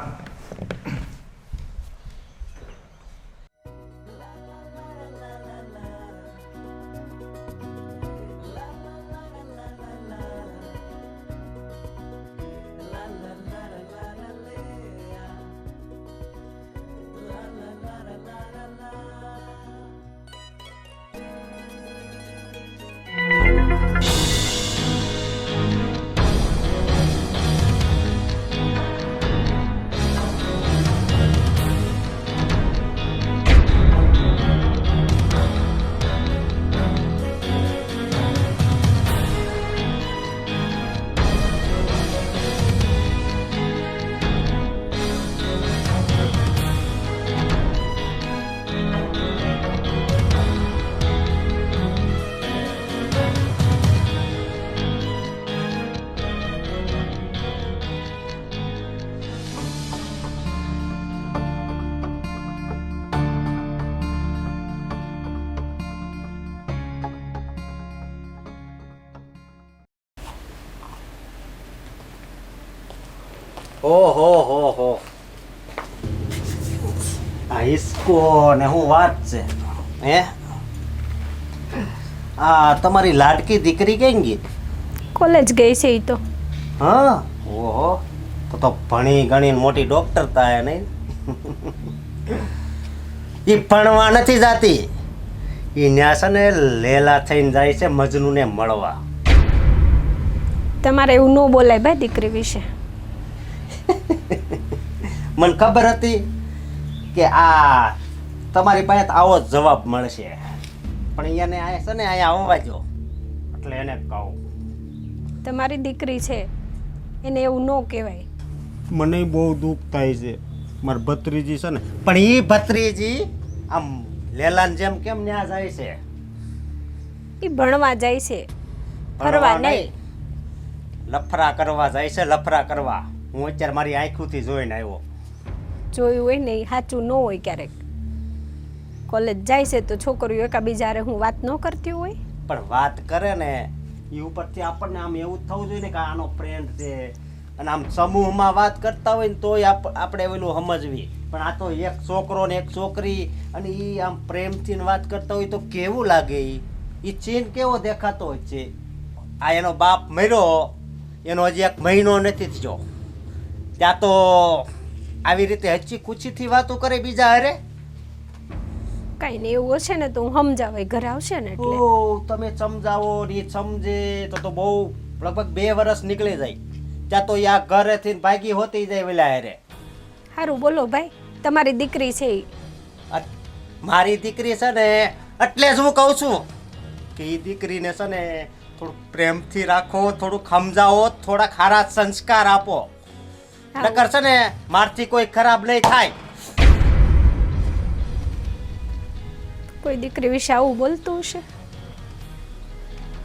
ઓહો આ હિસ્કો ને હું વાત છે હે. આ તમારી લાડકી દીકરી કેમ ગઈ? કોલેજ ગઈ છે એ તો. હા ઓહો, તો ભણી ગણીને મોટી ડોક્ટર થાય નહીં. એ ભણવા નથી જાતી, એ ન્યા છે ને લેલા થઈને જાય છે મજનૂને મળવા. તમારે એવું ન બોલાય ભાઈ દીકરી વિશે. મને ખબર હતી કે આ તમારી પાસે આવો જ જવાબ મળશે, પણ એને આ છે ને અહીંયા આવવા જો એટલે એને કહું. તમારી દીકરી છે એને એવું ન કહેવાય. મને બહુ દુઃખ થાય છે, મારા ભત્રીજી છે ને, પણ એ ભત્રીજી આમ લેલાન જેમ કેમ ન્યા જાય છે? એ ભણવા જાય છે, ફરવા નહીં. લફરા કરવા જાય છે, લફરા કરવા. હું અત્યારે મારી આંખોથી જોઈને આવ્યો. જોયું હોય ને એ સાચું ન હોય. ક્યારેક કોલેજ જાય છે તો છોકરીઓ એકાબીજા હારે હું વાત ન કરતી હોય. પણ વાત કરે ને એ ઉપરથી આપણને આમ એવું જ થવું જોઈએ ને કે આનો ફ્રેન્ડ છે, અને આમ સમૂહમાં વાત કરતા હોય ને તોય આપણે ઓલું સમજવી. પણ આ તો એક છોકરો ને એક છોકરી, અને એ આમ પ્રેમથી વાત કરતા હોય તો કેવું લાગે? એ ચીન કેવો દેખાતો હોય છે? આ એનો બાપ મર્યો, એનો હજી 1 મહિનો નથી થયો, ત્યાં તો આવી રીતે હચી કુચીથી વાતો કરે બીજા હારે. કાંઈ ને એવું હશે ને તો હું સમજાવાય, ઘરે આવશે ને એટલે. ઓ તમે સમજાવો ને ઈ સમજે તો બહુ લગભગ 2 વર્ષ નીકળી જાય. ત્યાં તો આ ઘરેથી ભાગી હોતી જાય વેલા હારે. સારું બોલો ભાઈ, તમારી દીકરી છે ઈ. મારી દીકરી છે ને, એટલે જ હું કહું છું કે એ દીકરીને છે ને થોડુંક પ્રેમથી રાખો, થોડુંક સમજાવો, થોડા ખારા સંસ્કાર આપો. નકર છે ને મારથી કોઈ ખરાબ નહીં થાય. કોઈ દીકરી વિશે આવું બોલતું હશે?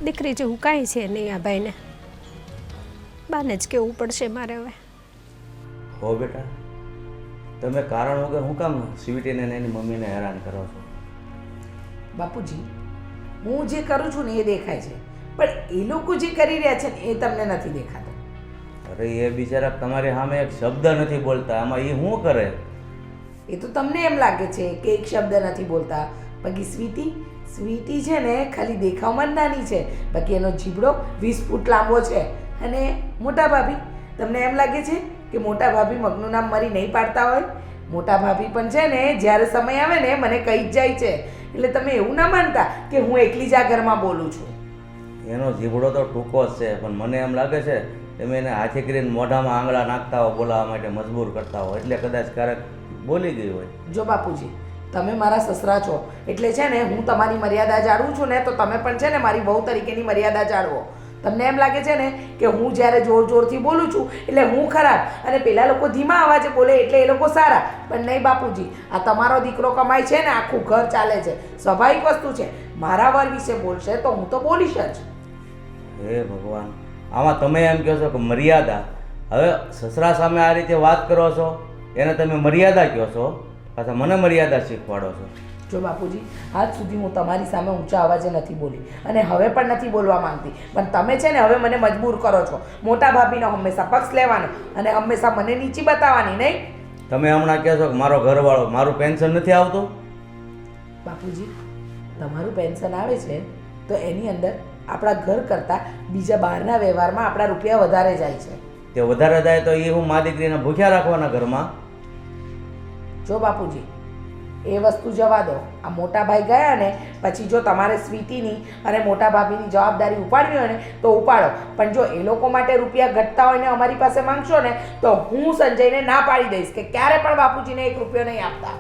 દીકરી જેવું કાંઈ છે નહીં આ ભાઈને. બાને જ કેવું પડશે મારે હવે. હો બેટા, તમે કારણ વગર હું કામ સ્વીટીને ને એની મમ્મીને હેરાન કરો છો? બાપુજી, હું જે કરું છું ને એ દેખાય છે, પણ એ લોકો જે કરી રહ્યા છે ને એ તમને નથી દેખાતો. અરે એ બિચારા તમારી સામે એક શબ્દ નથી બોલતા, આમાં એ શું કરે? એ તો તમને એમ લાગે છે કે એક શબ્દ નથી બોલતા, બાકી સ્વીટી છે ને ખાલી દેખાવમાં જ નાની છે, બાકી એનો જીબડો 20 ફૂટ લાંબો છે. અને મોટા ભાભી, તમને એમ લાગે છે કે મોટા ભાભી મગનું નામ મારી નહીં પાડતા હોય? મોટા ભાભી પણ છે ને જ્યારે સમય આવે ને મને કહી જ જાય છે. એટલે તમે એવું ના માનતા કે હું એકલી જ આ ઘરમાં બોલું છું. એનો જીભડો તો ટૂંકો જ છે, પણ મને એમ લાગે છે તમે એને હાથે કરીને મોઢામાં આંગળા નાખતા હો, બોલાવવા માટે મજબૂર કરતા હો, એટલે કદાચ ક્યારેક બોલી ગઈ હોય. જો બાપુજી, તમે મારા સસરા છો એટલે છે ને હું તમારી મર્યાદા જાળવું છું ને, તો તમે પણ છે ને મારી વહુ તરીકેની મર્યાદા જાળવો. તમને એમ લાગે છે ને કે હું જ્યારે જોર જોરથી બોલું છું એટલે હું ખરાબ, અને પેલા લોકો ધીમા અવાજે બોલે એટલે એ લોકો સારા. પણ નહીં બાપુજી, આ તમારો દીકરો કમાય છે ને આખું ઘર ચાલે છે, સ્વાભાવિક વસ્તુ છે. મારા વર વિશે બોલશે તો હું તો બોલીશ જ. હે ભગવાન, આમાં તમે એમ કહો છો કે મર્યાદા? હવે સસરા સામે આ રીતે વાત કરો છો, એને તમે મર્યાદા કહો છો, પાછા મને મર્યાદા શીખવાડો છો. જો બાપુજી, આજ સુધી હું તમારી સામે ઊંચા અવાજે નથી બોલી અને હવે પણ નથી બોલવા માંગતી, પણ તમે છે ને હવે મને મજબૂર કરો છો. મોટા ભાભીનો હંમેશા પક્ષ લેવાનો અને હંમેશા મને નીચી બતાવવાની, નહીં? તમે હમણાં કહો છો કે મારો ઘરવાળો, મારું પેન્શન નથી આવતું? બાપુજી, તમારું પેન્શન આવે છે તો એની અંદર આપણા ઘર કરતાં બીજા બહારના વ્યવહારમાં આપણા રૂપિયા વધારે જાય છે. તે વધારે જાય તો એ હું મા દીકરીને ભૂખ્યા રાખવાના ઘરમાં? જો બાપુજી, એ વસ્તુ જવા દો. આ મોટા ભાઈ ગયા ને પછી જો તમારે સ્વીટીની અને મોટા ભાભીની જવાબદારી ઉપાડવી હોય ને તો ઉપાડો, પણ જો એ લોકો માટે રૂપિયા ઘટતા હોય ને અમારી પાસે માંગશો ને તો હું સંજયને ના પાડી દઈશ કે ક્યારે પણ બાપુજીને 1 રૂપિયો નહીં આપતા.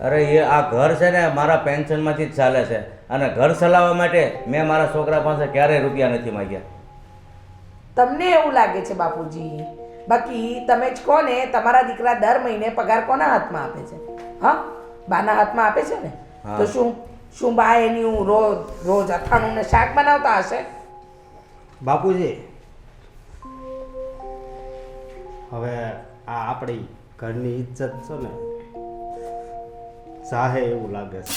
અરે એ આ ઘર છે ને મારા પેન્શનમાંથી જ ચાલે છે, અને ઘર ચલાવવા માટે મેં મારા છોકરા પાસે ક્યારેય રૂપિયા નથી માંગ્યા. તમને એવું લાગે છે બાપુજી, બાકી તમે જ કહો ને તમારા દીકરા દર મહિને પગાર કોના હાથમાં આપે છે? હા, બાના હાથમાં આપે છે ને? તો શું બા એની રોજ અથાણું ને શાક બનાવતા હશે? બાપુજી, હવે આ આપણી ઘરની ઇજ્જત છે ને ચાહે એવું લાગે છે.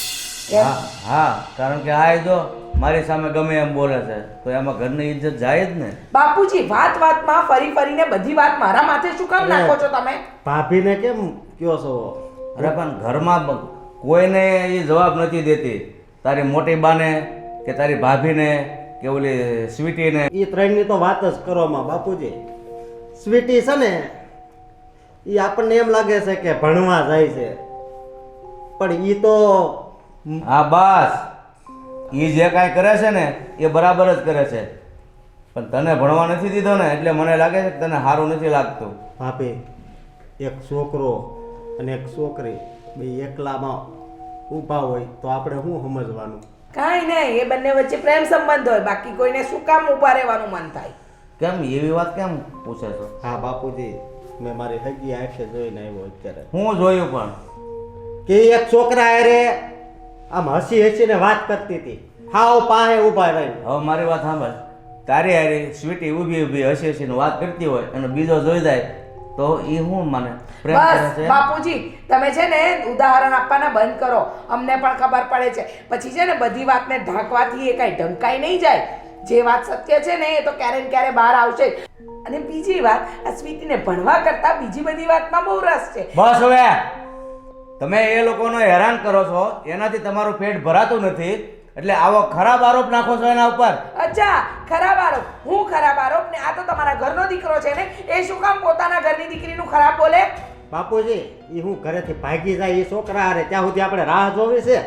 હા હા, કારણ કે આ જો મારી સામે ગમે એમ બોલે છે તો એમાં ઘરની ઇજ્જત જાય જ ને. બાપુજી, વાતમાં ફરી ફરીને બધી વાત મારા માથે શું કામ નાખો છો તમે? ભાભીને કેમ કયો છો? અરે પણ ઘરમાં કોઈને એ જવાબ નથી દેતી, તારી મોટી બાને કે તારી ભાભીને કે ઓલી સ્વીટીને. એ ત્રણની તો વાત જ કરવામાં બાપુજી. સ્વીટી છે ને એ આપણને એમ લાગે છે કે ભણવા જાય છે, પણ એ તો હા બસ, એ જે કાંઈ કરે છે ને એ બરાબર જ કરે છે, પણ તને ભણવા નથી દીધો ને એટલે મને લાગે છે કે તને સારું નથી લાગતું. ભાભી, એક છોકરો અને એક છોકરી બે એકલામાં ઊભા હોય તો આપણે શું સમજવાનું? કાંઈ નહીં, એ બંને વચ્ચે પ્રેમ સંબંધ હોય, બાકી કોઈને શું કામ ઊભા રહેવાનું મન થાય? કેમ એવી વાત કેમ પૂછે છો? હા બાપુજી, મેં મારી હગી આંખે જોઈને આવ્યો અત્યારે હું જોયું પણ કે એક છોકરા અરે આમ હસી હસીને વાત કરતી હતી, હાવ પાસે ઊભા રહી. હવે મારી વાત સાંભળ, તારી હારી સ્વીટી ઊભી ઊભી હસી હસીને વાત કરતી હોય અને બીજો જોઈ જાય તો એ શું માને? પ્રેમ કરે બસ છે? બાપુજી, તમે છે ને ઉદાહરણ આપવાના બંધ કરો, અમને પણ ખબર પડે છે. પછી છે ને બધી વાતને ઢાંકવાથી એ કાંઈ ઢંકાઈ નહીં જાય. જે વાત સત્ય છે ને એ તો ક્યારે ને ક્યારે બહાર આવશે જ. અને બીજી વાત, આ સ્વીટીને ભણવા કરતા બીજી બધી વાતમાં બહુ રસ છે. બસ હવે તમે એ લોકોને હેરાન કરો છો, એનાથી તમારું પેટ ભરાતું નથી, એટલે આવો ખરાબ આરોપ નાખો છો એના ઉપર. અચ્છા, ખરાબ આરોપ? હું ખરાબ આરોપ? ને આ તો તમારા ઘરનો દીકરો છે ને, એ શું કામ પોતાના ઘરની દીકરીનું ખરાબ બોલે? બાપુજી, એ હું ઘરેથી ભાગી જાય એ છોકરા અરે ત્યાં સુધી આપણે રાહ જોવી છે?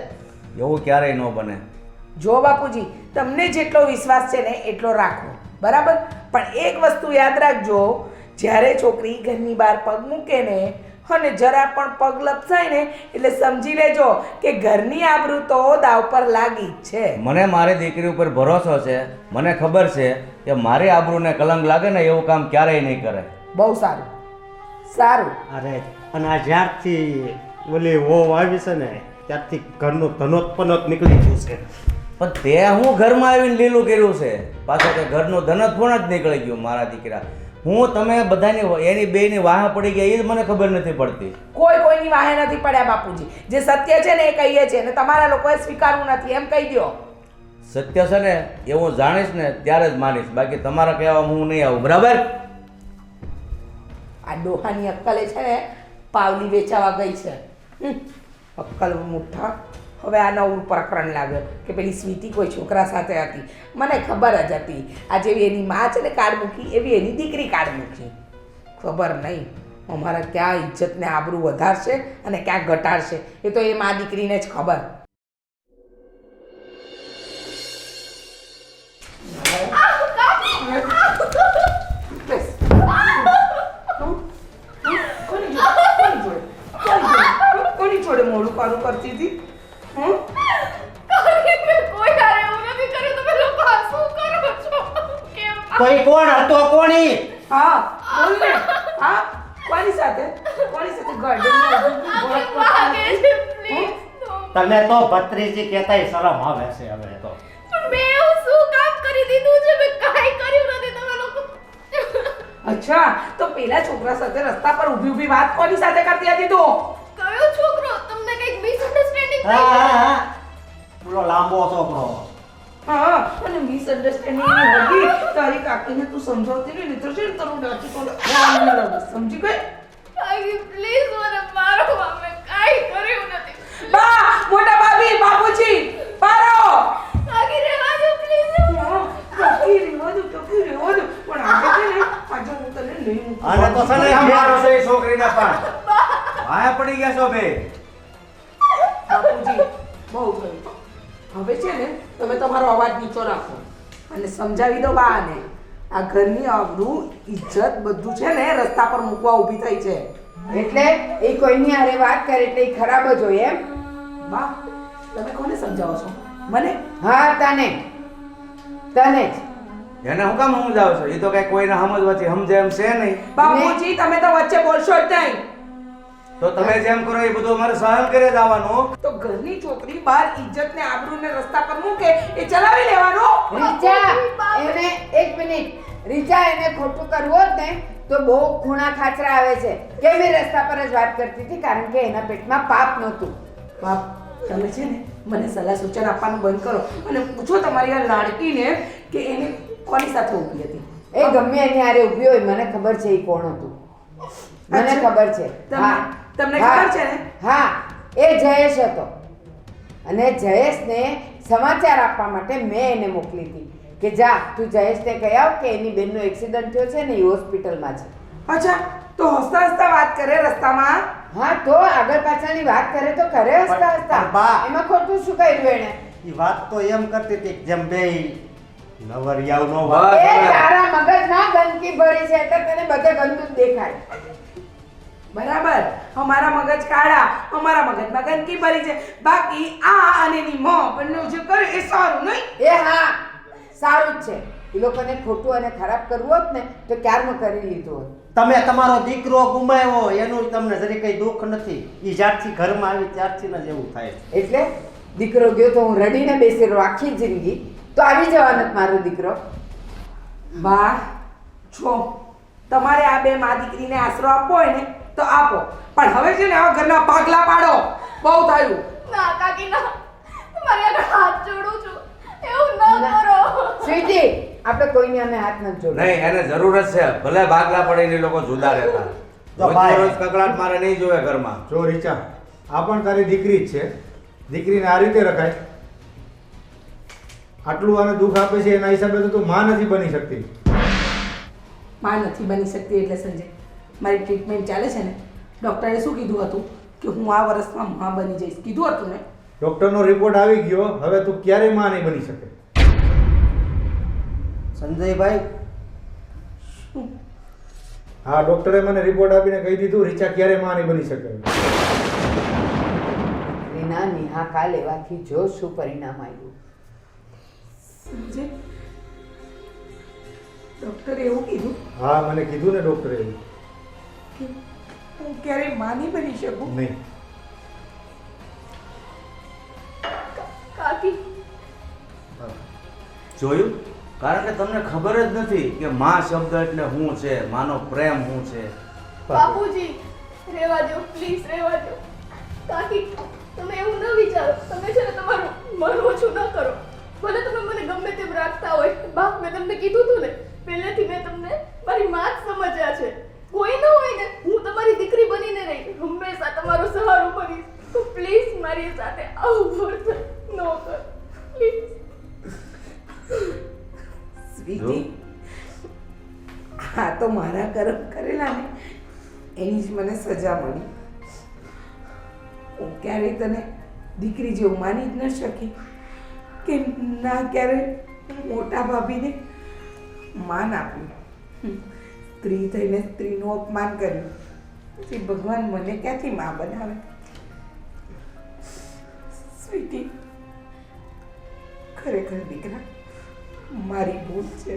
એવું ક્યારેય ન બને. જો બાપુજી, તમને જેટલો વિશ્વાસ છે ને એટલો રાખો, બરાબર? પણ એક વસ્તુ યાદ રાખજો, જ્યારે છોકરી ઘરની બહાર પગ મૂકે ને અને જરા પણ પગ લપસાય ને એટલે સમજી લેજો કે ઘરની આબરૂ તો દાવ પર લાગી જ છે. મને મારી દીકરી ઉપર ભરોસો છે, મને ખબર છે કે મારી આબરૂને કલંક લાગે ને એવું કામ ક્યારેય નહીં કરે. બહુ સારું, સારું. અરે અને આ જ્યારથી ઓલી વહુ આવી છે ને ત્યારથી ઘરનું ધનોત નીકળી ગયું છે. પણ તે હું ઘરમાં આવીને લીલું કર્યું છે, પાછો કે ઘરનું ધનત પણ જ નીકળી ગયું મારા દીકરા. હું તમે બધાની એની બેની વાહ પડી ગયા એ જ મને ખબર નથી પડતી. કોઈ કોઈની વાહે નથી પડ્યા બાપુજી. જે સત્ય છે ને એ કહીએ છે ને તમારા લોકોએ સ્વીકારવું નથી, એમ કહી દો. સત્ય છે ને એ હું જાણીશ ને ત્યારે જ માનીશ, બાકી તમારા કહેવામાં હું નહીં આવું, બરાબર? આ ડોહાની અક્કલે છે ને પાવલી વેચાવા ગઈ છે. અક્કલ મુઠ્ઠા. હવે આ નવું પ્રકરણ લાવ્યો કે પેલી સ્વીટી કોઈ છોકરા સાથે હતી. મને ખબર જ હતી, આ જેવી એની માં છે ને કાર્ડ મૂકી એવી એની દીકરી કાર્ડ મૂકી. ખબર નહીં અમારા ક્યાં ઇજ્જતને આબરૂ વધારશે અને ક્યાં ઘટાડશે, એ તો એ માં દીકરીને જ ખબર. કોની જોડે મોડું પાડું કરતી હતી? કોઈ હારે એવું નથી કર્યું, તમે લોકો આ શું કરો છો? કેમ? કોઈ કોણ હતો? કોણી? હા બોલ ને. હા, કોની સાથે? કોની સાથે આગે ભાગે છે, please. તમે તો ભત્રીજી કહેતાય શરમ આવે છે હવે તો. પણ મેં એવું શું કામ કરી દીધું છે? મેં કાંઈ કર્યું નથી. તમે લોકો અચ્છા, તો પેલા છોકરા સાથે રસ્તા પર ઊભી ઊભી વાત કોની સાથે કરતી હતી તું? કયો છોકરો? તમને કંઈક મિસઅન્ડરસ્ટેન્ડિંગ હા થઈ હા છે? હા, પેલો લાંબો છોકરો. હા, અને મિસઅન્ડરસ્ટેન્ડિંગ હતી તારી કાકીને તું સમજાવતી નહીં તો છે ને તારું ડાચું તો સમજી ગઈ? આગે પ્લીઝ મને મારો. મેં કાંઈ કર્યું નથી. બા, મોટા ભાભી, બાપુજી, પારો. આગે રહેવા દો પ્લીઝ. ટકી રેવા દો, પણ આજે છે ને આજે હું તને નહીં મૂકું. અને તો છે ને કેમ મારો છો એ છોકરીને પણ? વાહ પડી ગયા છો બે. બાપુજી, બહુ થયું. હવે છે ને તમે તમારો અવાજ નીચો રાખો અને સમજાવી દો બાને. આ ઘરની આબરૂ ઇજ્જત બધું છે ને રસ્તા પર મૂકવા ઊભી થઈ છે. એટલે એ કોઈની હારે વાત કરે એટલે એ ખરાબ જ હોય એમ? બા, તમે કોને સમજાવો છો? મને? હા, તને જ. એને હું કામ સમજાવો છો? એ તો કઈ કોઈને સમજવાથી સમજે એમ છે નહીં. બાપુજી, તમે તો વચ્ચે બોલશો જ નહીં. તો તમે જેમ કરો એ બધું અમારે સહન કરે જવાનું. તો ઘરની છોકરી બહાર ઇજ્જત ને આબરૂ ને રસ્તા પર મૂકે એ ચલાવી લેવાનું. રીચા, એને એક મિનિટ. રીચા, એને ખોટું કરવું હોત ને તો બહુ ખૂણા ખાચરા આવે છે. કેમ એ રસ્તા પર જ વાત કરતી હતી? કારણ કે એના પેટમાં પાપ નહોતું. બાપ, તમે છે ને મને સલાહ સૂચન આપવાનું બંધ કરો અને પૂછો તમારી આ લાડકીને કે એને કોની સાથે ઊભી હતી. એ ગમે એની હારે ઊભી હોય, મને ખબર છે એ કોણ હતું. મને અચ્છા. ખબર છે. તમને હા. ખબર છે ને? હા, એ જયેશ હતો અને જયેશને સમાચાર આપવા માટે મેં એને મોકલી હતી કે જા તું જયેશને કહી આવ કે એની બેનનો એક્સિડન્ટ થયો છે ને એ હોસ્પિટલમાં છે. અચ્છા, તો હસતા હસતા વાત કરે રસ્તામાં? હા, તો આગળ પાછળની વાત કરે તો કરે હસતા હસતા. પણ બા. એમાં ખોટું શું કર્યું એને? એ વાત તો એમ કરતી હતી કે જેમ બે નવરિયાઓનો બસ. વાત. એ તારા મગજમાં ગંદકી ભરી છે એટલે તને બધે ગંદુ જ દેખાય. બરાબર, અમારા મગજ કાળા, અમારા મગજમાં ગંદકી ભરી છે. બાકી આ અને એની માં બંને જે કરે એ સારું નહીં. એ હા, સારું જ છે. એ લોકોને ખોટું અને ખરાબ કરવું હોત ને તો ક્યારનું કરી લીધું હોત. તમે તમારો દીકરો ગુમાવ્યો એનું તમને જરી કંઈ દુઃખ નથી. એ જ્યારથી ઘરમાં આવી ત્યારથી જ એવું થાય છે. એટલે દીકરો ગયો તો હું રડીને બેસી રહું આખી જિંદગી, તો આવી જવાનો જ મારો દીકરો. બા છો, તમારે આ બે મા દીકરીને આશરો આપવો હોય ને તો આપો, પણ હવે છે ને આ ઘરના ભાગલા પાડો. બહુ થયું. ના કાકી ના, તમારી આગળ હાથ જોડું છું, એવું ન કરો. સ્વીટી, આપણે કોઈની અમે હાથ નથી જોડતા. નહીં, એને જરૂર જ છે. ભલે ભાગલા પડીને એ લોકો જુદા રહેતા. રોજ કકડાટ મારે નહીં જોવે ઘરમાં. જો રીચા, આ પણ તારી દીકરી જ છે. દીકરીને આ રીતે રખાય? આટલું આને દુઃખ આપે છે એના હિસાબે તો તું માં નથી બની શકતી. માં નથી બની શકતી એટલે સંજય, મારી ટ્રીટમેન્ટ ચાલે છે ને, ડૉક્ટરે શું કીધું હતું કે હું આ વર્ષમાં માં બની જઈશ, કીધું હતું ને. ડૉક્ટરનો રિપોર્ટ આવી ગયો, હવે તું ક્યારેય માં નહીં બની શકે. સંજયભાઈ, હા, ડૉક્ટરે મને રિપોર્ટ આપીને કહી દીધું રીચા ક્યારેય માં નહીં બની શકે. રીનાની હા કાલ લેવાથી જો શું પરિણામ આવ્યું. સંજય, ડૉક્ટરે એવું કીધું હા, મને કીધું ને ડૉક્ટરે એવું. કે હું ક્યારેય માં નહીં બની શકું. નહીં. કાકી, જોયું? કારણ કે તમને ખબર જ નથી કે માં શબ્દ એટલે શું છે, માનો પ્રેમ શું છે. બાપુજી રહેવા દો, પ્લીઝ રહેવા દો. કાકી, તમે એવું ન વિચારો. તમે છે ને તમારું મન ઓછું ન કરો. ભલે તમે મને ગમે તેમ રાખતા હોય. બાપ, મેં તમને કીધું હતું ને, પહેલેથી મેં તમને મારી માં જ સમજ્યા છે. કોઈ ન હોય ને, હું તમારી દીકરી બનીને રહી, હંમેશા તમારો સહારો બનીશ. તો પ્લીઝ મારી સાથે આવું વર્તન ન કરો, પ્લીઝ. સ્વીટી, હા તો મારા કર્મ કરેલા ને એની જ મને સજા મળી. હું ક્યારેય તને દીકરી જેવું માની જ ન શકી કે ના ક્યારેય મોટા ભાભીને માન આપ્યું. સ્ત્રી થઈને સ્ત્રીનું અપમાન કર્યું. પછી ભગવાન મને ક્યાંથી માં બનાવે. સ્વીટી, ખરેખર દીકરા મારી ભૂલ છે.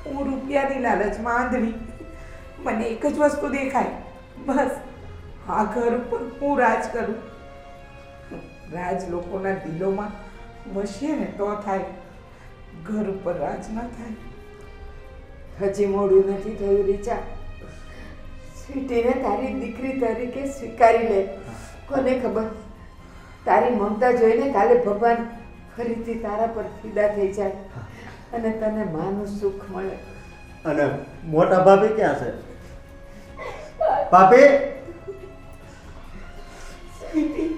હું રૂપિયાની લાલચમાં આંધળી. મને એક જ વસ્તુ દેખાય, બસ આ ઘર ઉપર હું રાજ કરું. રાજ લોકોના દિલોમાં વસીએ ને તો થાય, ઘર ઉપર રાજ ના થાય. હજી મોડું નથી થયું રીચા. સ્વીટીને તારી દીકરી તરીકે સ્વીકારી લે. કોને ખબર, તારી મમતા જોઈને કાલે ભગવાન ફરીથી તારા પર ફિદા થઈ જાય અને તને માનું સુખ મળે. અને મોટા ભાભી ક્યાં છે? ભાભી, સ્વીટી,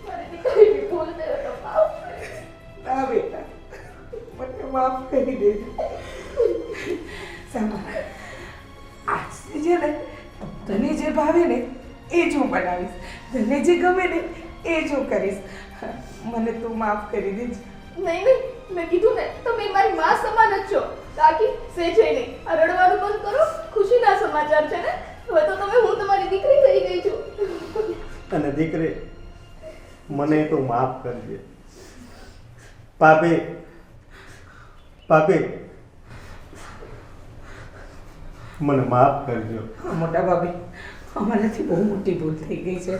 મારી દીકરીની ભૂલ છે તો માફ કરો. ના બેટા, મને માફ કરી દેજો. સાંભળ, આજથી છે ને તને જે ભાવે ને એ જ હું બનાવીશ, તને જે ગમે ને એ જ હું કરીશ. મને તું માફ કરી દેજે. નહીં નહીં, મેં કીધું ને, તમે મારી માં સમાન જ છો. કાકી, સેજે નહીં. આ રડવાનું બંધ કરો. ખુશીના સમાચાર છે ને. હવે તો હું તમારી દીકરી થઈ ગઈ છું. અને દીકરી, મને તો માફ કરજે. ભાભી, ભાભી, મને માફ કરજો. મોટા ભાભી, અમારાથી બહુ મોટી ભૂલ થઈ ગઈ છે.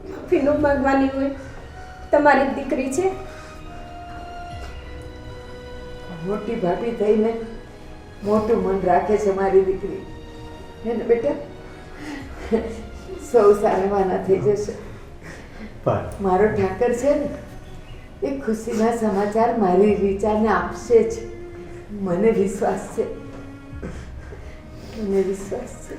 માફીનું માંગવાની હોય, તમારી દીકરી છે. મોટી ભાભી થઈને મોટું મન રાખે છે મારી દીકરી. હે ને બેટા? સૌ સારવાના થઈ જશે. મારો ઠાકર છે ને, એ ખુશીના સમાચાર મારી રીચાને આપશે જ. મને વિશ્વાસ છે, મને વિશ્વાસ છે.